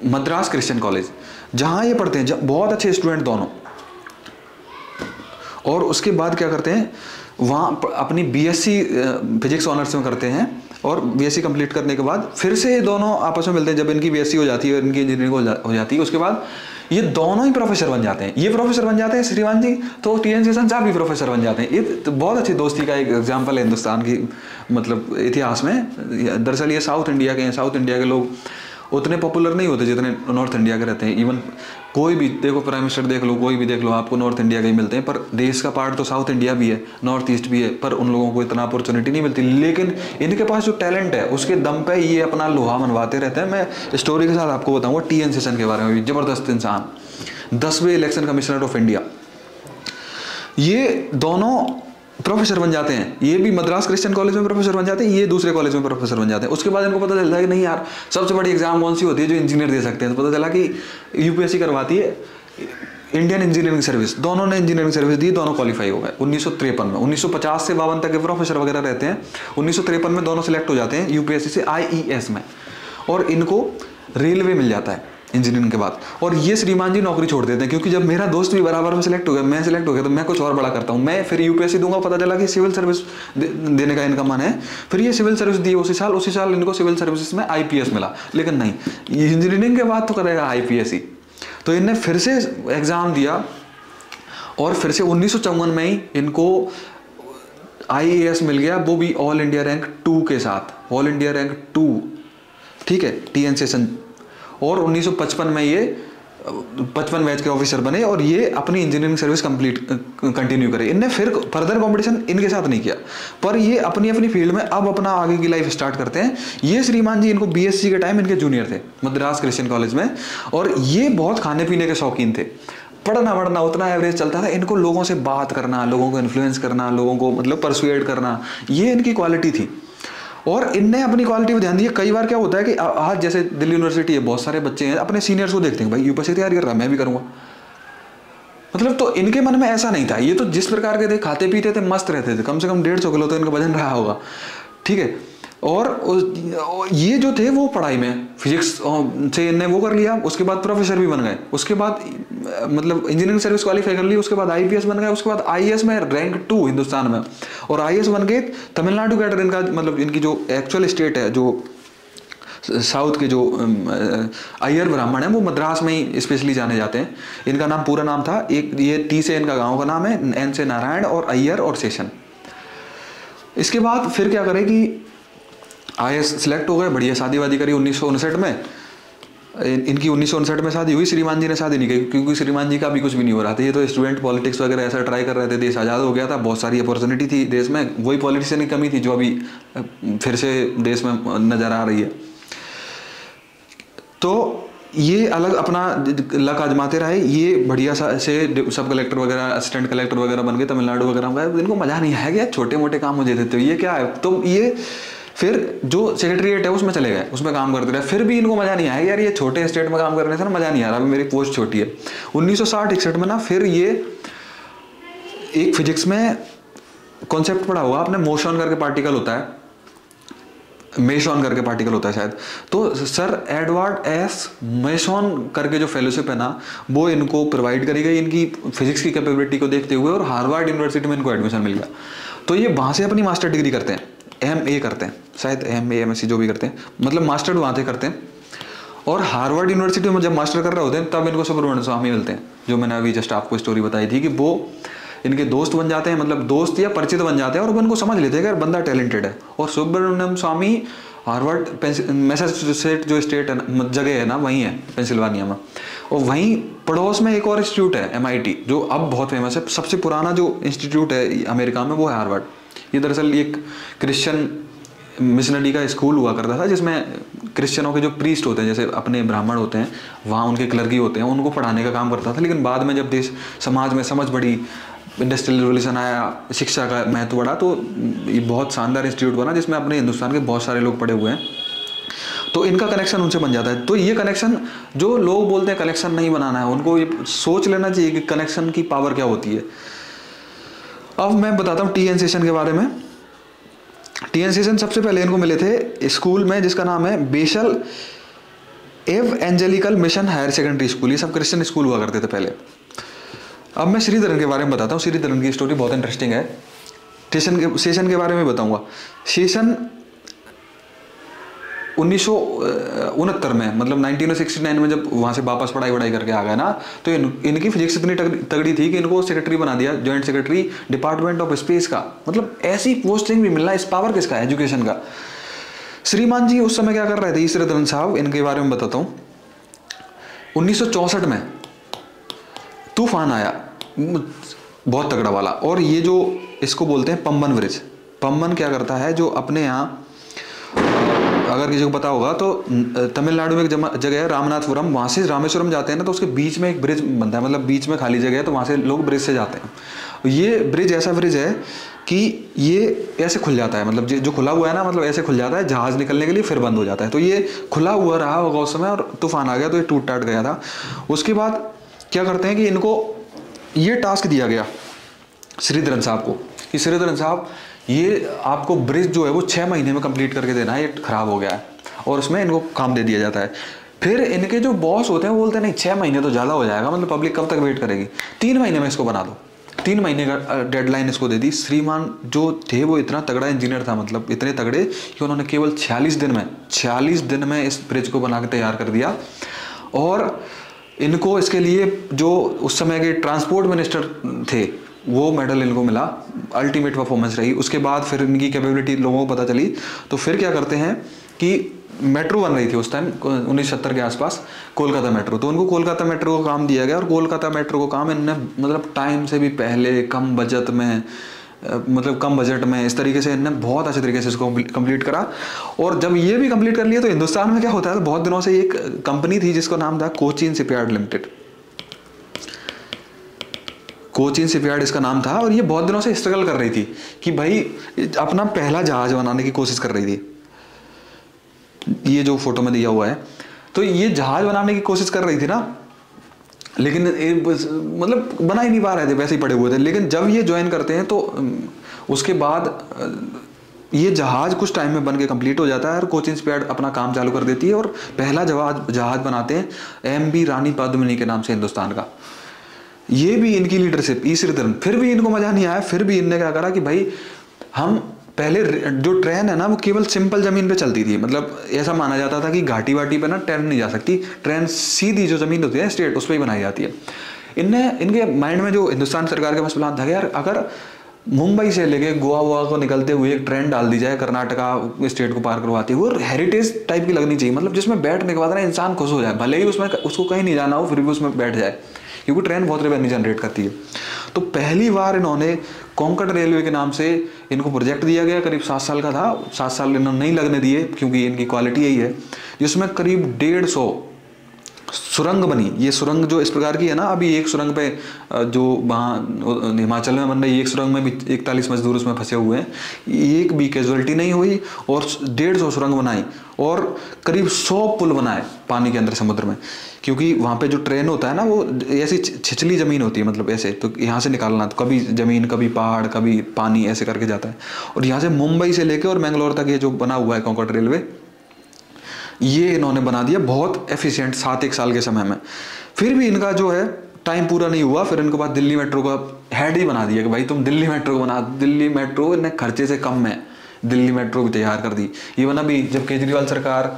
मद्रास क्रिश्चियन कॉलेज, जहाँ ये पढ़ते हैं, बहुत अच्छे स्टूडेंट दोनों। और उसके बाद क्या करते हैं, वहाँ अपनी बीएससी फिजिक्स ऑनर्स में करते हैं और बीएससी कंप्लीट करने के बाद फिर से ये दोनों आपस में मिलते हैं। जब इनकी बीएससी हो जाती है और इनकी इंजीनियरिंग हो जाती है, उसके बाद ये दोनों ही प्रोफेसर बन जाते हैं। ये प्रोफेसर बन जाते हैं श्रीमान जी, तो टी.एन. शेषन साहब भी प्रोफेसर बन जाते हैं। ये तो बहुत अच्छी दोस्ती का एक एग्जाम्पल है हिंदुस्तान की मतलब इतिहास में। दरअसल ये साउथ इंडिया के हैं, साउथ इंडिया के लोग उतने पॉपुलर नहीं होते जितने नॉर्थ इंडिया के रहते हैं। इवन कोई भी देखो, प्राइम मिनिस्टर देख लो, कोई भी देख लो, आपको नॉर्थ इंडिया के ही मिलते हैं, पर देश का पार्ट तो साउथ इंडिया भी है, नॉर्थ ईस्ट भी है, पर उन लोगों को इतना अपॉर्चुनिटी नहीं मिलती। लेकिन इनके पास जो टैलेंट है उसके दम पे ये अपना लोहा मनवाते रहते हैं। मैं स्टोरी के साथ आपको बताऊंगा टी.एन. शेषन के बारे में भी। जबरदस्त इंसान, 10वें इलेक्शन कमिश्नर ऑफ इंडिया, ये दोनों प्रोफेसर बन जाते हैं। ये भी मद्रास क्रिश्चियन कॉलेज में प्रोफेसर बन जाते हैं, ये दूसरे कॉलेज में प्रोफेसर बन जाते हैं। उसके बाद इनको पता चलता है कि नहीं यार, सबसे बड़ी एग्जाम कौन सी होती है जो इंजीनियर दे सकते हैं, तो पता चला कि यूपीएससी करवाती है इंडियन इंजीनियरिंग सर्विस। दोनों ने इंजीनियरिंग सर्विस दी, दोनों क्वालिफाई हो गए 1953 में। 1950 से 52 तक के प्रोफेसर वगैरह रहते हैं। 1953 में दोनों सिलेक्ट हो जाते हैं यूपीएससी से आईईएस में, और इनको रेलवे मिल जाता है इंजीनियरिंग के बाद। और ये श्रीमान जी नौकरी छोड़ देते हैं क्योंकि जब मेरा दोस्त भी बराबर में सिलेक्ट हो गया, मैं सिलेक्ट हो गया, तो मैं कुछ और बड़ा करता हूँ, मैं फिर यूपीएससी दूंगा। पता चला कि सिविल सर्विस देने का इनका मन है, फिर ये सिविल सर्विस दिए उसी साल इनको सिविल सर्विस में आईपीएस मिला। लेकिन नहीं, ये इंजीनियरिंग के बाद तो करेगा आईपीएस ही। तो इनने फिर से एग्जाम दिया और फिर से 1954 में ही इनको आईएएस मिल गया, वो भी ऑल इंडिया रैंक 2 के साथ, ऑल इंडिया रैंक 2, ठीक है, टी.एन. शेषन। और 1955 में ये 55 बैच के ऑफिसर बने और ये अपनी इंजीनियरिंग सर्विस कंटिन्यू करे। इनने फिर फर्दर कंपटीशन इनके साथ नहीं किया, पर ये अपनी अपनी फील्ड में अब अपना आगे की लाइफ स्टार्ट करते हैं। ये श्रीमान जी इनको बीएससी के टाइम इनके जूनियर थे मद्रास क्रिश्चियन कॉलेज में, और ये बहुत खाने पीने के शौकीन थे। पढ़ना उतना एवरेज चलता था, इनको लोगों से बात करना, लोगों को इन्फ्लुएंस करना, लोगों को मतलब परसुएड करना, ये इनकी क्वालिटी थी। और इनने अपनी क्वालिटी पर ध्यान दिया। कई बार क्या होता है कि आज जैसे दिल्ली यूनिवर्सिटी है, बहुत सारे बच्चे हैं अपने सीनियर्स को देखते हैं, भाई यूपीएससी तैयारी कर रहा, मैं भी करूंगा, मतलब। तो इनके मन में ऐसा नहीं था। ये तो जिस प्रकार के थे, खाते पीते थे, मस्त रहते थे, कम से कम 150 किलो तो इनका वजन रहा होगा, ठीक है। और ये जो थे वो पढ़ाई में फिजिक्स से इनने वो कर लिया, उसके बाद प्रोफेसर भी बन गए, उसके बाद मतलब इंजीनियरिंग सर्विस क्वालिफाई कर ली, उसके बाद आईपीएस बन गए, उसके बाद आईएएस में रैंक 2 हिंदुस्तान में, और आईएएस बन के तमिलनाडु कैडर इनका, मतलब इनकी जो एक्चुअल स्टेट है, जो साउथ के जो अय्यर ब्राह्मण है, वो मद्रास में ही स्पेशली जाने जाते हैं। इनका नाम, पूरा नाम था, एक ये टी से इनका गाँव का नाम है, एन से नारायण, और अय्यर और शेषन। इसके बाद फिर क्या करें कि आईएएस सिलेक्ट हो गए, बढ़िया शादी वादी करी 1959 में। इनकी 1959 में शादी हुई, श्रीमान जी ने शादी नहीं की क्योंकि श्रीमान जी का भी कुछ भी नहीं हो रहा था। ये तो स्टूडेंट पॉलिटिक्स वगैरह ऐसा ट्राई कर रहे थे, देश आज़ाद हो गया था, बहुत सारी अपॉर्चुनिटी थी देश में, वही पॉलिटिशियन की कमी थी जो अभी फिर से देश में नजर आ रही है। तो ये अलग अपना लक आजमाते रहे, ये बढ़िया से सब कलेक्टर वगैरह, असिस्टेंट कलेक्टर वगैरह बन गए तमिलनाडु वगैरह में। इनको मजा नहीं आया, क्या छोटे मोटे काम मुझे देते हो, ये क्या है। तो ये फिर जो सेक्रेटरीट है उसमें चले गए, उसमें काम करते रहे, फिर भी इनको मजा नहीं आया, यार ये छोटे स्टेट में काम करने से ना मजा नहीं आ रहा, अभी मेरी पोस्ट छोटी है। 1960-61 में ना फिर ये एक फिजिक्स में कॉन्सेप्ट पढ़ा होगा आपने, मोशन करके पार्टिकल होता है, मेसॉन करके पार्टिकल होता है शायद, तो सर एडवर्ड एस मेसॉन करके जो फेलोशिप है ना, वो इनको प्रोवाइड करी गई इनकी फिजिक्स की कैपेबिलिटी को देखते हुए, और हार्वर्ड यूनिवर्सिटी में इनको एडमिशन मिल गया। तो ये वहाँ से अपनी मास्टर डिग्री करते हैं, MA करते हैं, शायद MA MSc जो भी करते हैं, मतलब मास्टर वहाँ से करते हैं। और हार्वर्ड यूनिवर्सिटी में जब मास्टर कर रहे होते हैं तब इनको सुब्रमण्यम स्वामी मिलते हैं, जो मैंने अभी जस्ट आपको स्टोरी बताई थी कि वो इनके दोस्त बन जाते हैं, मतलब दोस्त या परिचित बन जाते हैं और वो इनको समझ लेते हैं कि यार बंदा टैलेंटेड है। और सुब्रमण्यम स्वामी हार्वर्ड मैसाचुसेट्स जो स्टेट है जगह है ना वहीं है पेंसिल्वानिया में, और वहीं पड़ोस में एक और इंस्टीट्यूट है MIT जो अब बहुत फेमस है। सबसे पुराना जो इंस्टीट्यूट है अमेरिका में वो है हार्वर्ड। ये दरअसल एक क्रिश्चियन मिशनरी का स्कूल हुआ करता था जिसमें क्रिश्चियनों के जो प्रीस्ट होते हैं, जैसे अपने ब्राह्मण होते हैं वहाँ उनके क्लर्की होते हैं, उनको पढ़ाने का काम करता था। लेकिन बाद में जब देश समाज में समझ बढ़ी, इंडस्ट्रियल रिवोल्यूशन आया, शिक्षा का महत्व बढ़ा, तो ये बहुत शानदार इंस्टीट्यूट बना जिसमें अपने हिंदुस्तान के बहुत सारे लोग पढ़े हुए हैं। तो इनका कनेक्शन उनसे बन जाता है। तो ये कनेक्शन, जो लोग बोलते हैं कनेक्शन नहीं बनाना है, उनको ये सोच लेना चाहिए कि कनेक्शन की पावर क्या होती है। अब मैं बताता हूँ TN सेशन के बारे में। TN सेशन सबसे पहले इनको मिले थे स्कूल में जिसका नाम है बेशल एवएंजेलिकल मिशन हायर सेकेंडरी स्कूल। ये सब क्रिश्चियन स्कूल हुआ करते थे पहले। अब मैं श्रीधरन के बारे में बताता हूँ। श्रीधरन की स्टोरी बहुत इंटरेस्टिंग है। सेशन के बारे में बताऊंगा। सेशन 1969 में, मतलब 1969 में जब वहाँ से वापस पढ़ाई करके आ गए ना, तो इनकी फिजिक्स इतनी तगड़ी थी कि इनको सेक्रेटरी बना दिया, joint secretary department of space का। मतलब ऐसी पोस्टिंग भी मिलना, इस पावर किसका है, एजुकेशन का। श्रीमान जी उस समय क्या कर रहे थे, श्रीधरन साहब, इनके बारे में बताता हूँ। 1964 में तूफान आया बहुत तगड़ा वाला, और ये जो इसको बोलते हैं पंबन ब्रिज। पंबन क्या करता है, जो अपने यहाँ अगर किसी को पता होगा तो तमिलनाडु में एक जगह है रामनाथपुरम, वहाँ से रामेश्वरम जाते हैं ना, तो उसके बीच में एक ब्रिज बनता है, मतलब बीच में खाली जगह है, तो वहाँ से लोग ब्रिज से जाते हैं। ये ब्रिज ऐसा ब्रिज है कि ये ऐसे खुल जाता है, मतलब जो खुला हुआ है ना, मतलब ऐसे खुल जाता है जहाज़ निकलने के लिए, फिर बंद हो जाता है। तो ये खुला हुआ रहा होगा उस समय, और तूफान आ गया तो ये टूट टाट गया था। उसके बाद क्या करते हैं कि इनको ये टास्क दिया गया श्रीधरन साहब को कि श्रीधरन साहब ये आपको ब्रिज जो है वो 6 महीने में कंप्लीट करके देना है, ये खराब हो गया है, और उसमें इनको काम दे दिया जाता है। फिर इनके जो बॉस होते हैं वो बोलते हैं नहीं 6 महीने तो ज़्यादा हो जाएगा, मतलब पब्लिक कब तक वेट करेगी, 3 महीने में इसको बना दो। 3 महीने का डेडलाइन इसको दे दी। श्रीमान जो थे वो इतना तगड़ा इंजीनियर था, मतलब इतने तगड़े कि उन्होंने केवल 46 दिन में इस ब्रिज को बना के तैयार कर दिया। और इनको इसके लिए जो उस समय के ट्रांसपोर्ट मिनिस्टर थे वो मेडल इनको मिला, अल्टीमेट परफॉर्मेंस रही। उसके बाद फिर इनकी कैपेबिलिटी लोगों को पता चली, तो फिर क्या करते हैं कि मेट्रो बन रही थी उस टाइम 1970 के आसपास, कोलकाता मेट्रो। तो उनको कोलकाता मेट्रो का काम दिया गया, और कोलकाता मेट्रो को काम इन्होंने मतलब टाइम से भी पहले कम बजट में इस तरीके से इन्होंने बहुत अच्छे तरीके से इसको कंप्लीट करा। और जब ये भी कंप्लीट कर लिया तो हिंदुस्तान में क्या होता है, तो बहुत दिनों से एक कंपनी थी जिसका नाम था Cochin shipyard limited. Cochin shipyard इसका नाम था, और ये बहुत दिनों से स्ट्रगल कर रही थी कि भाई अपना पहला जहाज बनाने की कोशिश कर रही थी। ये जो फोटो में दिया हुआ है, तो ये जहाज बनाने की कोशिश कर रही थी ना, लेकिन मतलब बना ही नहीं पा रहे थे, वैसे ही पड़े हुए थे। लेकिन जब ये ज्वाइन करते हैं तो उसके बाद ये जहाज कुछ टाइम में बन के कंप्लीट हो जाता है, और कोचीन शिपयार्ड अपना काम चालू कर देती है, और पहला जहाज बनाते हैं MB रानी पद्मिनी के नाम से हिंदुस्तान का। ये भी इनकी लीडरशिप श्रीधरन। फिर भी इनको मजा नहीं आया, फिर भी इनने क्या करा कि भाई हम पहले जो ट्रेन है ना वो केवल सिंपल जमीन पे चलती थी, मतलब ऐसा माना जाता था कि घाटी वाटी पे ना ट्रेन नहीं जा सकती, ट्रेन सीधी जो जमीन होती है स्ट्रेट उस पर ही बनाई जाती है। इनके माइंड में जो हिंदुस्तान सरकार के पास प्लान था कि यार अगर मुंबई से लेके गोवा को निकलते हुए एक ट्रेन डाल दी जाए कर्नाटका स्टेट को पार करवाती है, वो हेरिटेज टाइप की लगनी चाहिए, मतलब जिसमें बैठने के बाद ना इंसान खुश हो जाए, भले ही उसमें उसको कहीं नहीं जाना हो फिर भी उसमें बैठ जाए, क्योंकि ट्रेन बहुत रेवेन्यू जनरेट करती है। तो पहली बार इन्होंने कोंकण रेलवे के नाम से इनको प्रोजेक्ट दिया गया, करीब 7 साल का था। 7 साल इन्होंने नहीं लगने दिए क्योंकि इनकी क्वालिटी यही है, जिसमें करीब 150 सुरंग बनी। ये सुरंग जो इस प्रकार की है ना, अभी एक सुरंग पे जो वहाँ हिमाचल में बन रही है, एक सुरंग में भी 41 मजदूर उसमें फंसे हुए हैं, एक भी कैजुअलिटी नहीं हुई, और 150 सुरंग बनाई, और करीब 100 पुल बनाए पानी के अंदर समुद्र में, क्योंकि वहाँ पे जो ट्रेन होता है ना वो ऐसी छिछली ज़मीन होती है, मतलब ऐसे, तो यहाँ से निकालना तो कभी ज़मीन कभी पहाड़ कभी पानी ऐसे करके जाता है। और यहाँ से मुंबई से लेकर और मैंगलोर तक ये जो बना हुआ है कोंकण रेलवे, ये इन्होंने बना दिया बहुत एफिशिएंट 7 साल के समय में। फिर भी इनका जो है टाइम पूरा नहीं हुआ, फिर इनके बाद दिल्ली मेट्रो का हेड ही बना दिया कि भाई तुम दिल्ली मेट्रो बना। दिल्ली मेट्रो इन्हें खर्चे से कम में दिल्ली मेट्रो भी तैयार कर दी। इवन अभी जब केजरीवाल सरकार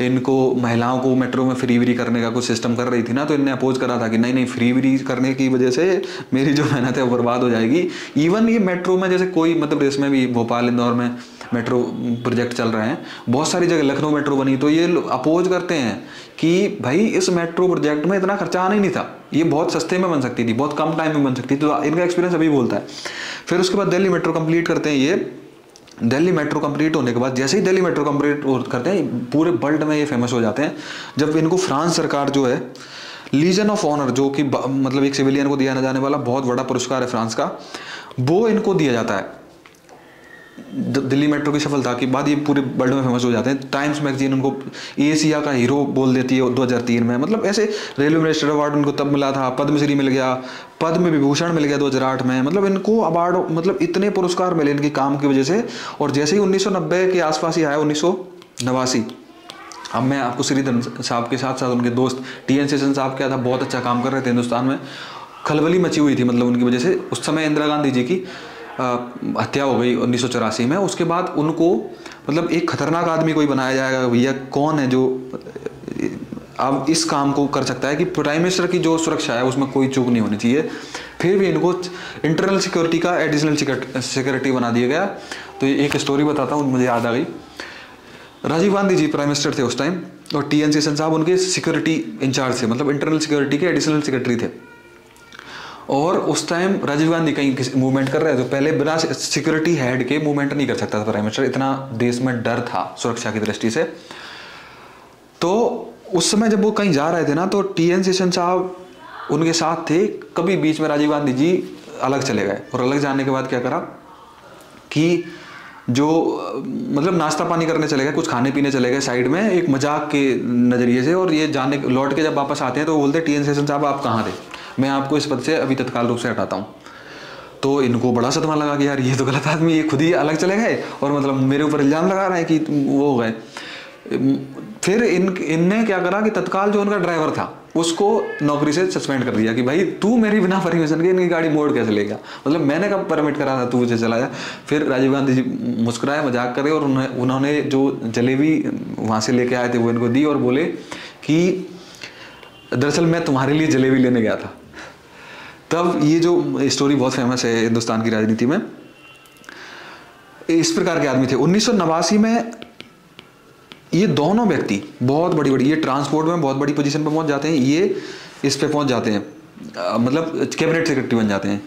इनको महिलाओं को मेट्रो में फ्री व्री करने का कुछ सिस्टम कर रही थी ना, तो इनने अपोज करा था कि नहीं नहीं, फ्री व्री करने की वजह से मेरी जो मेहनत है वो बर्बाद हो जाएगी। इवन ये मेट्रो में जैसे कोई मध्य प्रदेश में भी भोपाल इंदौर में मेट्रो प्रोजेक्ट चल रहे हैं, बहुत सारी जगह लखनऊ मेट्रो बनी, तो ये अपोज करते हैं कि भाई इस मेट्रो प्रोजेक्ट में इतना खर्चा आना ही नहीं था, ये बहुत सस्ते में बन सकती थी, बहुत कम टाइम में बन सकती थी। तो इनका एक्सपीरियंस अभी बोलता है। फिर उसके बाद दिल्ली मेट्रो कंप्लीट करते हैं ये। दिल्ली मेट्रो कंप्लीट होने के बाद, जैसे ही दिल्ली मेट्रो कंप्लीट करते हैं, पूरे वर्ल्ड में ये फेमस हो जाते हैं। जब इनको फ्रांस सरकार जो है लीजन ऑफ ऑनर, जो कि मतलब एक सिविलियन को दिया जाने वाला बहुत बड़ा पुरस्कार है फ्रांस का, वो इनको दिया जाता है। दिल्ली मेट्रो की सफलता के बाद ये पूरे वर्ल्ड में फेमस हो जाते हैं। टाइम्स मैगजीन उनको एशिया का हीरो बोल देती है 2003 में। मतलब ऐसे रेलवे मिनिस्टर अवार्ड उनको तब मिला था, पद्मश्री मिल गया, पद्म विभूषण मिल गया 2008 में। मतलब इनको अवार्ड, मतलब इतने पुरस्कार मिले इनके काम की वजह से। और जैसे ही 1990 के आसपास ही आया 1989, अब मैं आपको श्रीधर साहब के साथ साथ उनके दोस्त TN शेषन साहब क्या था, बहुत अच्छा काम कर रहे थे हिंदुस्तान में, खलबली मची हुई थी मतलब उनकी वजह से। उस समय इंदिरा गांधी जी की हत्या हो गई 1984 में। उसके बाद उनको मतलब एक खतरनाक आदमी कोई बनाया जाएगा, भैया कौन है जो अब इस काम को कर सकता है कि प्राइम मिनिस्टर की जो सुरक्षा है उसमें कोई चूक नहीं होनी चाहिए। फिर भी इनको इंटरनल सिक्योरिटी का एडिशनल सिक्योरिटी बना दिया गया। तो एक स्टोरी बताता हूँ, मुझे याद आ गई। राजीव गांधी जी प्राइम मिनिस्टर थे उस टाइम, और TN शेषन साहब उनके सिक्योरिटी इंचार्ज थे, मतलब इंटरनल सिक्योरिटी के एडिशनल सेक्रेटरी थे। और उस टाइम राजीव गांधी कहीं मूवमेंट कर रहे थे, तो पहले बिना सिक्योरिटी हेड के मूवमेंट नहीं कर सकता था प्राइम मिनिस्टर, इतना देश में डर था सुरक्षा की दृष्टि से। तो उस समय जब वो कहीं जा रहे थे ना, तो TN शेषन साहब उनके साथ थे। कभी बीच में राजीव गांधी जी अलग चले गए, और अलग जाने के बाद क्या करा कि जो मतलब नाश्ता पानी करने चले गए, कुछ खाने पीने चले गए साइड में, एक मजाक के नज़रिए से। और ये जाने लौट के जब वापस आते हैं तो बोलते TN शेषन साहब आप कहाँ थे, मैं आपको इस पद से अभी तत्काल रूप से हटाता हूँ। तो इनको बड़ा सदमा लगा कि यार ये तो गलत आदमी, ये खुद ही अलग चले गए और मतलब मेरे ऊपर इल्ज़ाम लगा रहे हैं कि वो हो गए। फिर इनने क्या करा कि तत्काल जो उनका ड्राइवर था उसको नौकरी से सस्पेंड कर दिया कि भाई तू मेरी बिना परमिशन के इनकी गाड़ी मोड़ कैसे ले गया, मतलब मैंने कब परमिट करा था, तू उसे चलाया। फिर राजीव गांधी जी मुस्कुराए, मजाक करे, और उन्होंने जो जलेबी वहाँ से लेके आए थे वो इनको दी और बोले कि दरअसल मैं तुम्हारे लिए जलेबी लेने गया था। तब ये जो स्टोरी बहुत फेमस है हिंदुस्तान की राजनीति में। इस प्रकार के आदमी थे। 1989 में ये दोनों व्यक्ति बहुत बड़ी ये ट्रांसपोर्ट में बहुत बड़ी पोजीशन पर पहुंच जाते हैं, ये इस पे पहुंच जाते हैं, मतलब कैबिनेट सेक्रेटरी बन जाते हैं।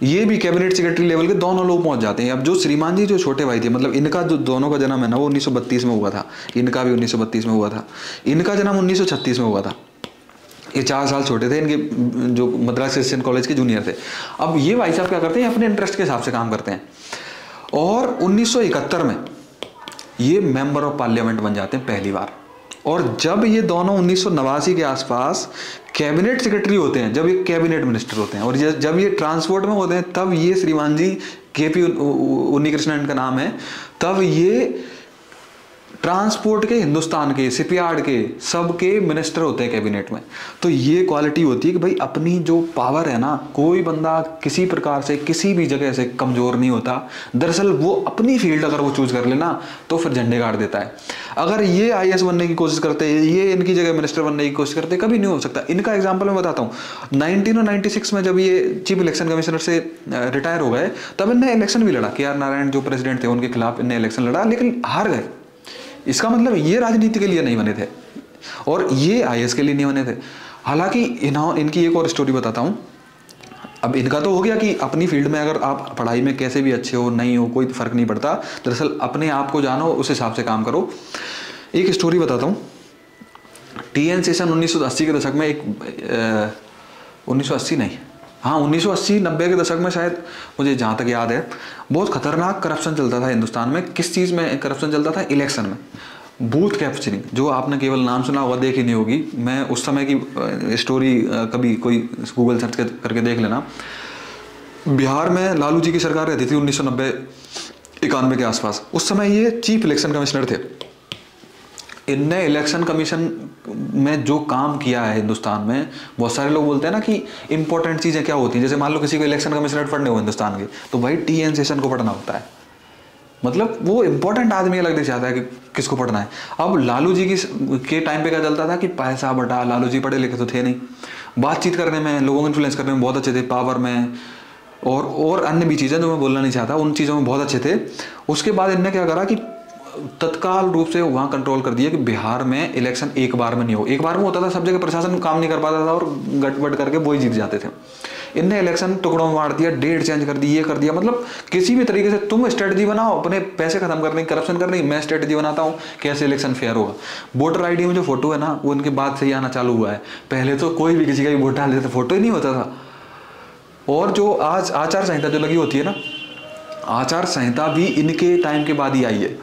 ये भी कैबिनेट सेक्रेटरी लेवल के दोनों लोग पहुंच जाते हैं। अब जो श्रीमान जी जो छोटे भाई थे, मतलब इनका जो दोनों का जन्म है ना वो 1932 में हुआ था, इनका भी 1932 में हुआ था, इनका जन्म 1936 में हुआ था। ये 4 साल छोटे थे, इनके जो मद्रास क्रिश्चियन कॉलेज के जूनियर थे। अब ये भाई साहब क्या करते हैं, अपने इंटरेस्ट के हिसाब से काम करते हैं। और 1971 में ये मेंबर ऑफ पार्लियामेंट बन जाते हैं पहली बार। और जब ये दोनों 1989 के आसपास कैबिनेट सेक्रेटरी होते हैं, जब ये कैबिनेट मिनिस्टर होते हैं, और जब ये ट्रांसपोर्ट में होते हैं, तब ये श्रीमान जी KP उन्नीकृष्णन इनका नाम है, तब ये ट्रांसपोर्ट के, हिंदुस्तान के, शिपयार्ड के, सबके मिनिस्टर होते हैं कैबिनेट में। तो ये क्वालिटी होती है कि भाई अपनी जो पावर है ना, कोई बंदा किसी प्रकार से किसी भी जगह से कमजोर नहीं होता। दरअसल वो अपनी फील्ड अगर वो चूज कर लेना तो फिर झंडे गाड़ देता है। अगर ये IAS बनने की कोशिश करते हैं, ये इनकी जगह मिनिस्टर बनने की कोशिश करते, कभी नहीं हो सकता। इनका एग्जाम्पल मैं बताता हूँ। 1996 में जब ये चीफ इलेक्शन कमिश्नर से रिटायर हो गए, तब इनने इलेक्शन भी लड़ा। KR नारायण जो प्रेसिडेंट थे उनके खिलाफ इनने इलेक्शन लड़ा, लेकिन हार गए। इसका मतलब ये राजनीति के लिए नहीं बने थे और ये IAS के लिए नहीं बने थे। हालांकि इनकी एक और स्टोरी बताता हूँ। अब इनका तो हो गया कि अपनी फील्ड में अगर आप पढ़ाई में कैसे भी अच्छे हो नहीं हो कोई फर्क नहीं पड़ता, दरअसल अपने आप को जानो, उस हिसाब से काम करो। एक स्टोरी बताता हूँ। TN शेषन 1980 के दशक में 1980-90 के दशक में शायद, मुझे जहाँ तक याद है, बहुत खतरनाक करप्शन चलता था हिंदुस्तान में। किस चीज़ में करप्शन चलता था? इलेक्शन में। बूथ कैप्चरिंग, जो आपने केवल नाम सुना होगा, देखी नहीं होगी। मैं उस समय की स्टोरी कभी कोई गूगल सर्च करके देख लेना। बिहार में लालू जी की सरकार रहती थी 1990-91 के आसपास। उस समय ये चीफ इलेक्शन कमिश्नर थे। इनने इलेक्शन कमीशन में जो काम किया है हिंदुस्तान में, बहुत सारे लोग बोलते हैं ना कि इंपॉर्टेंट चीज़ें क्या होती हैं। जैसे मान लो किसी को इलेक्शन कमिश्नर पढ़ने हो हिंदुस्तान के, तो भाई TN शेषन को पढ़ना होता है। मतलब वो इंपॉर्टेंट आदमी अलग देख चाहता है कि किसको पढ़ना है। अब लालू जी के टाइम पे क्या चलता था कि पैसा बटा, लालू जी पढ़े लिखे तो थे नहीं, बातचीत करने में, लोगों को इन्फ्लुएंस करने में बहुत अच्छे थे, पावर में और अन्य भी चीज़ें जो मैं बोलना नहीं चाहता, उन चीज़ों में बहुत अच्छे थे। उसके बाद इनने क्या करा कि तत्काल रूप से वहाँ कंट्रोल कर दिया कि बिहार में इलेक्शन एक बार में नहीं हो। एक बार में होता था, सब जगह प्रशासन काम नहीं कर पाता था और गड़बड़ करके वो ही जीत जाते थे। इनने इलेक्शन टुकड़ों में बांट दिया, डेट चेंज कर दी, ये कर दिया। मतलब किसी भी तरीके से तुम स्ट्रेटजी बनाओ अपने पैसे खत्म करने की, करप्शन करने की, मैं स्ट्रेटजी बनाता हूँ कैसे इलेक्शन फेयर होगा। वोटर आईडी में जो फोटो है ना, वो उनके बाद से ही आना चालू हुआ है। पहले तो कोई भी किसी का भी वोट डाल देते, फोटो ही नहीं होता था। और जो आज आचार संहिता जो लगी होती है ना, आचार संहिता भी इनके टाइम के बाद ही आई है।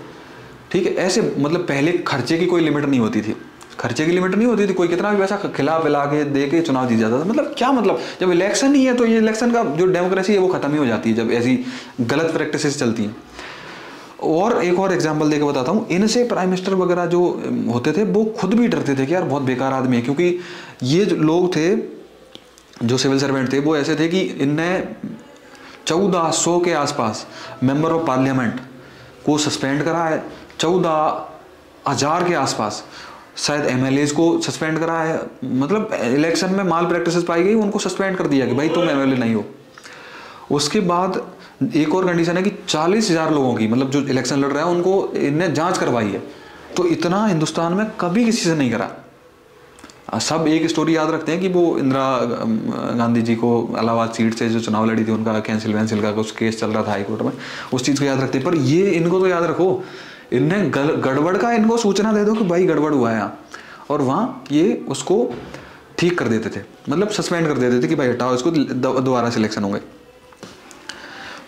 ठीक है, ऐसे मतलब पहले खर्चे की कोई लिमिट नहीं होती थी, खर्चे की लिमिट नहीं होती थी, कोई कितना भी पैसा खिला पिला के दे के चुनाव जीत जाता था। मतलब क्या मतलब, जब इलेक्शन ही है तो ये इलेक्शन का जो डेमोक्रेसी है वो खत्म ही हो जाती है जब ऐसी गलत प्रैक्टिसेस चलती हैं। और एक और एग्जांपल देके बताता हूँ, इनसे प्राइम मिनिस्टर वगैरह जो होते थे वो खुद भी डरते थे कि यार बहुत बेकार आदमी है, क्योंकि ये जो लोग थे जो सिविल सर्वेंट थे वो ऐसे थे कि इनने 1400 के आसपास मेंबर ऑफ पार्लियामेंट को सस्पेंड करा है, 14,000 के आसपास शायद एमएलएज को सस्पेंड करा है। मतलब इलेक्शन में माल प्रैक्टिसेस पाई गई, उनको सस्पेंड कर दिया कि भाई तुम एमएलए नहीं हो। उसके बाद एक और कंडीशन है कि 40,000 लोगों की, मतलब जो इलेक्शन लड़ रहे हैं उनको इनने जांच करवाई है। तो इतना हिंदुस्तान में कभी किसी से नहीं करा। सब एक स्टोरी याद रखते हैं कि वो इंदिरा गांधी जी को इलाहाबाद सीट से जो चुनाव लड़ी थी उनका कैंसिल वैंसिल का कुछ केस चल रहा था हाई कोर्ट में, उस चीज़ को याद रखते हैं। पर ये इनको तो याद रखो, इनने गड़बड़ का इनको सूचना दे दो कि भाई गड़बड़ हुआ है यहाँ, और वहाँ ये उसको ठीक कर देते थे, मतलब सस्पेंड कर देते थे कि भाई हटाओ इसको, दोबारा सिलेक्शन होंगे।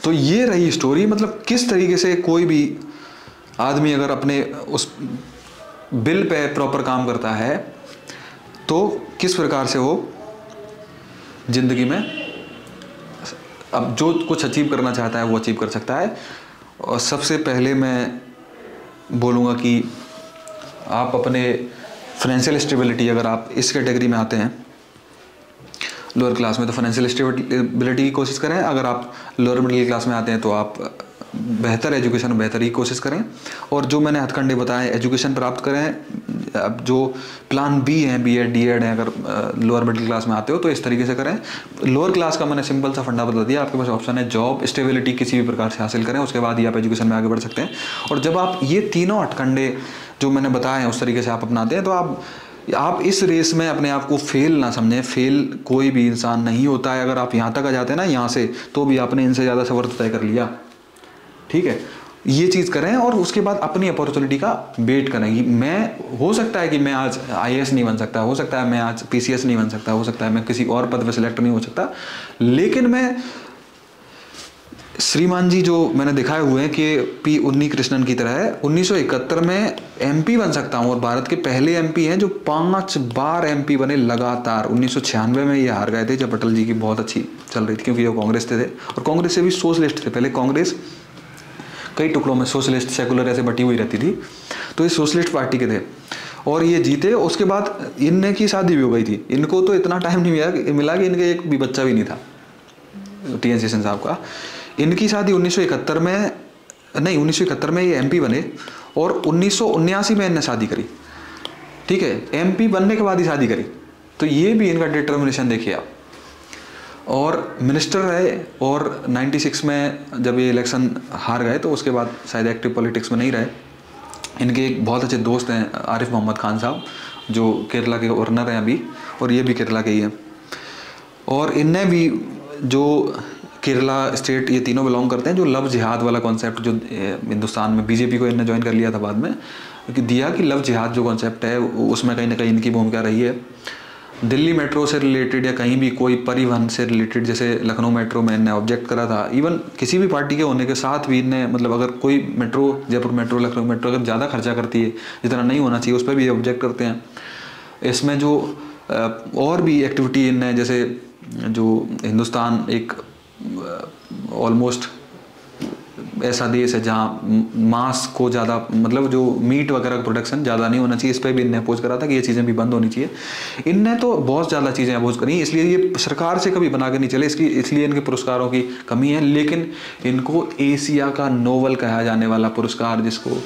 तो ये रही स्टोरी। मतलब किस तरीके से कोई भी आदमी अगर अपने उस बिल पे प्रॉपर काम करता है तो किस प्रकार से वो जिंदगी में अब जो कुछ अचीव करना चाहता है वो अचीव कर सकता है। और सबसे पहले मैं बोलूँगा कि आप अपने फाइनेंशियल स्टेबिलिटी, अगर आप इस कैटेगरी में आते हैं लोअर क्लास में, तो फाइनेंशियल स्टेबिलिटी की कोशिश करें। अगर आप लोअर मिडिल क्लास में आते हैं तो आप बेहतर एजुकेशन, बेहतर की कोशिश करें। और जो मैंने हथकंडे बताए, एजुकेशन प्राप्त करें। अब जो प्लान बी है, बीएड डीएड है, अगर लोअर मिडिल क्लास में आते हो तो इस तरीके से करें। लोअर क्लास का मैंने सिंपल सा फंडा बता दिया, आपके पास ऑप्शन है जॉब, स्टेबिलिटी किसी भी प्रकार से हासिल करें, उसके बाद ही आप एजुकेशन में आगे बढ़ सकते हैं। और जब आप ये तीनों हथकंडे जो मैंने बताए हैं उस तरीके से आप अपनाते हैं तो आप इस रेस में अपने आप को फेल ना समझें। फेल कोई भी इंसान नहीं होता है। अगर आप यहाँ तक आ जाते हैं ना, यहाँ से, तो भी आपने इनसे ज़्यादा सफर तय कर लिया। ठीक है, ये चीज़ करें और उसके बाद अपनी अपॉर्चुनिटी का वेट करें। मैं हो सकता है कि मैं आज आईएएस नहीं बन सकता, हो सकता है मैं आज पीसीएस नहीं बन सकता, हो सकता है मैं किसी और पद पर सिलेक्ट नहीं हो सकता, लेकिन मैं श्रीमान जी जो मैंने दिखाए हुए हैं कि पी उन्नी कृष्णन की तरह है, 1971 में एमपी बन सकता हूँ। और भारत के पहले एमपी हैं जो 5 बार एमपी बने लगातार। 1996 में ये हार गए थे जब अटल जी की बहुत अच्छी चल रही थी, क्योंकि वो कांग्रेस थे और कांग्रेस से भी सोशलिस्ट थे। पहले कांग्रेस कई टुकड़ों में सोशलिस्ट सेकुलर ऐसे बटी हुई रहती थी, तो ये सोशलिस्ट पार्टी के थे और ये जीते। उसके बाद इनने की शादी भी हो गई थी। इनको तो इतना टाइम नहीं मिला कि इनके एक भी बच्चा भी नहीं था, टी.एन. शेषन साहब का। इनकी शादी 1971 में नहीं, 1971 में ये एमपी बने और 1979 में इनने शादी करी। ठीक है, एमपी बनने के बाद ही शादी करी। तो ये भी इनका डिटर्मिनेशन देखिए आप। और मिनिस्टर रहे और 96 में जब ये इलेक्शन हार गए तो उसके बाद शायद एक्टिव पॉलिटिक्स में नहीं रहे। इनके एक बहुत अच्छे दोस्त हैं आरिफ मोहम्मद खान साहब, जो केरला के गवर्नर हैं अभी, और ये भी केरला के ही हैं। और इनने भी जो केरला स्टेट, ये तीनों बिलोंग करते हैं, जो लव जिहाद वाला कॉन्सेप्ट जो हिंदुस्तान में बीजेपी को इनने ज्वाइन कर लिया था बाद में, दिया कि लव जिहाद जो कॉन्सेप्ट है उसमें कहीं ना कहीं इनकी भूमिका रही है। दिल्ली मेट्रो से रिलेटेड या कहीं भी कोई परिवहन से रिलेटेड, जैसे लखनऊ मेट्रो में इनने ऑब्जेक्ट करा था। इवन किसी भी पार्टी के होने के साथ भी इनने, मतलब अगर कोई metro, Jaipur metro, Lucknow metro अगर ज़्यादा खर्चा करती है जितना नहीं होना चाहिए, उस पर भी ऑब्जेक्ट करते हैं। इसमें जो और भी एक्टिविटी इनने, जैसे जो हिंदुस्तान एक ऑलमोस्ट ऐसा देश है जहाँ मांस को ज़्यादा, मतलब जो मीट वगैरह का प्रोडक्शन ज़्यादा नहीं होना चाहिए, इस पर भी इनने अपोज करा था कि ये चीज़ें भी बंद होनी चाहिए। इनने तो बहुत ज़्यादा चीज़ें अपोज करी, इसलिए ये सरकार से कभी बना के नहीं चले, इसलिए इनके पुरस्कारों की कमी है। लेकिन इनको एशिया का नोबेल कहा जाने वाला पुरस्कार, जिसको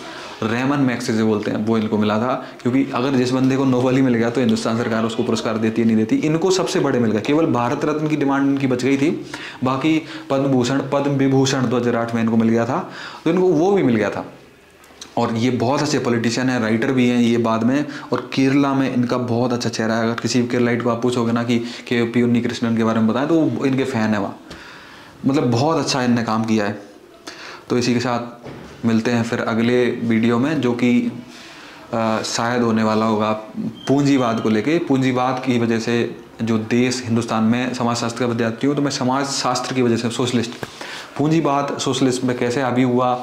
रेमन मैग्सेसे बोलते हैं, वो इनको मिला था। क्योंकि अगर जिस बंदे को नोबेल ही मिल गया तो हिंदुस्तान सरकार उसको पुरस्कार देती है नहीं देती, इनको सबसे बड़े मिल गए। केवल भारत रत्न की डिमांड इनकी बच गई थी, बाकी पद्म भूषण, पद्म विभूषण 2008 में इनको मिल गया था, तो इनको वो भी मिल गया था। और ये बहुत अच्छे पॉलिटिशियन हैं, राइटर भी हैं ये बाद में। और केरला में इनका बहुत अच्छा चेहरा है। अगर किसी केरलाइट को आप पूछोगे ना कि के उन्नी कृष्णन के बारे में बताएं, तो वो इनके फ़ैन है वहाँ, मतलब बहुत अच्छा इनने काम किया है। तो इसी के साथ मिलते हैं फिर अगले वीडियो में, जो कि शायद होने वाला होगा पूंजीवाद को लेके। पूंजीवाद की वजह से जो देश हिंदुस्तान में समाजशास्त्र का विद्यार्थी हूँ, तो मैं समाजशास्त्र की वजह से सोशलिस्ट, पूंजीवाद सोशलिस्ट में कैसे हावी हुआ,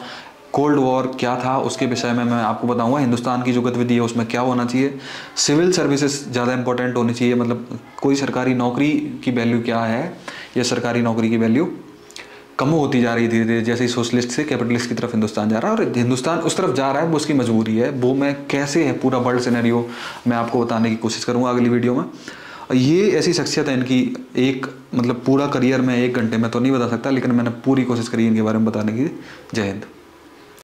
कोल्ड वॉर क्या था, उसके विषय में मैं आपको बताऊंगा। हिंदुस्तान की जो गतिविधि है उसमें क्या होना चाहिए, सिविल सर्विसेज ज़्यादा इंपॉर्टेंट होनी चाहिए, मतलब कोई सरकारी नौकरी की वैल्यू क्या है, या सरकारी नौकरी की वैल्यू कम होती जा रही धीरे धीरे, जैसे ही सोशलिस्ट से कैपिटलिस्ट की तरफ हिंदुस्तान जा रहा है। और हिंदुस्तान उस तरफ जा रहा है, वो उसकी मजबूरी है, वो मैं कैसे है पूरा वर्ल्ड सिनेरियो मैं आपको बताने की कोशिश करूँगा अगली वीडियो में। ये ऐसी शख्सियत है इनकी, एक मतलब पूरा करियर में 1 घंटे में तो नहीं बता सकता, लेकिन मैंने पूरी कोशिश करी इनके बारे में बताने की। जय हिंद।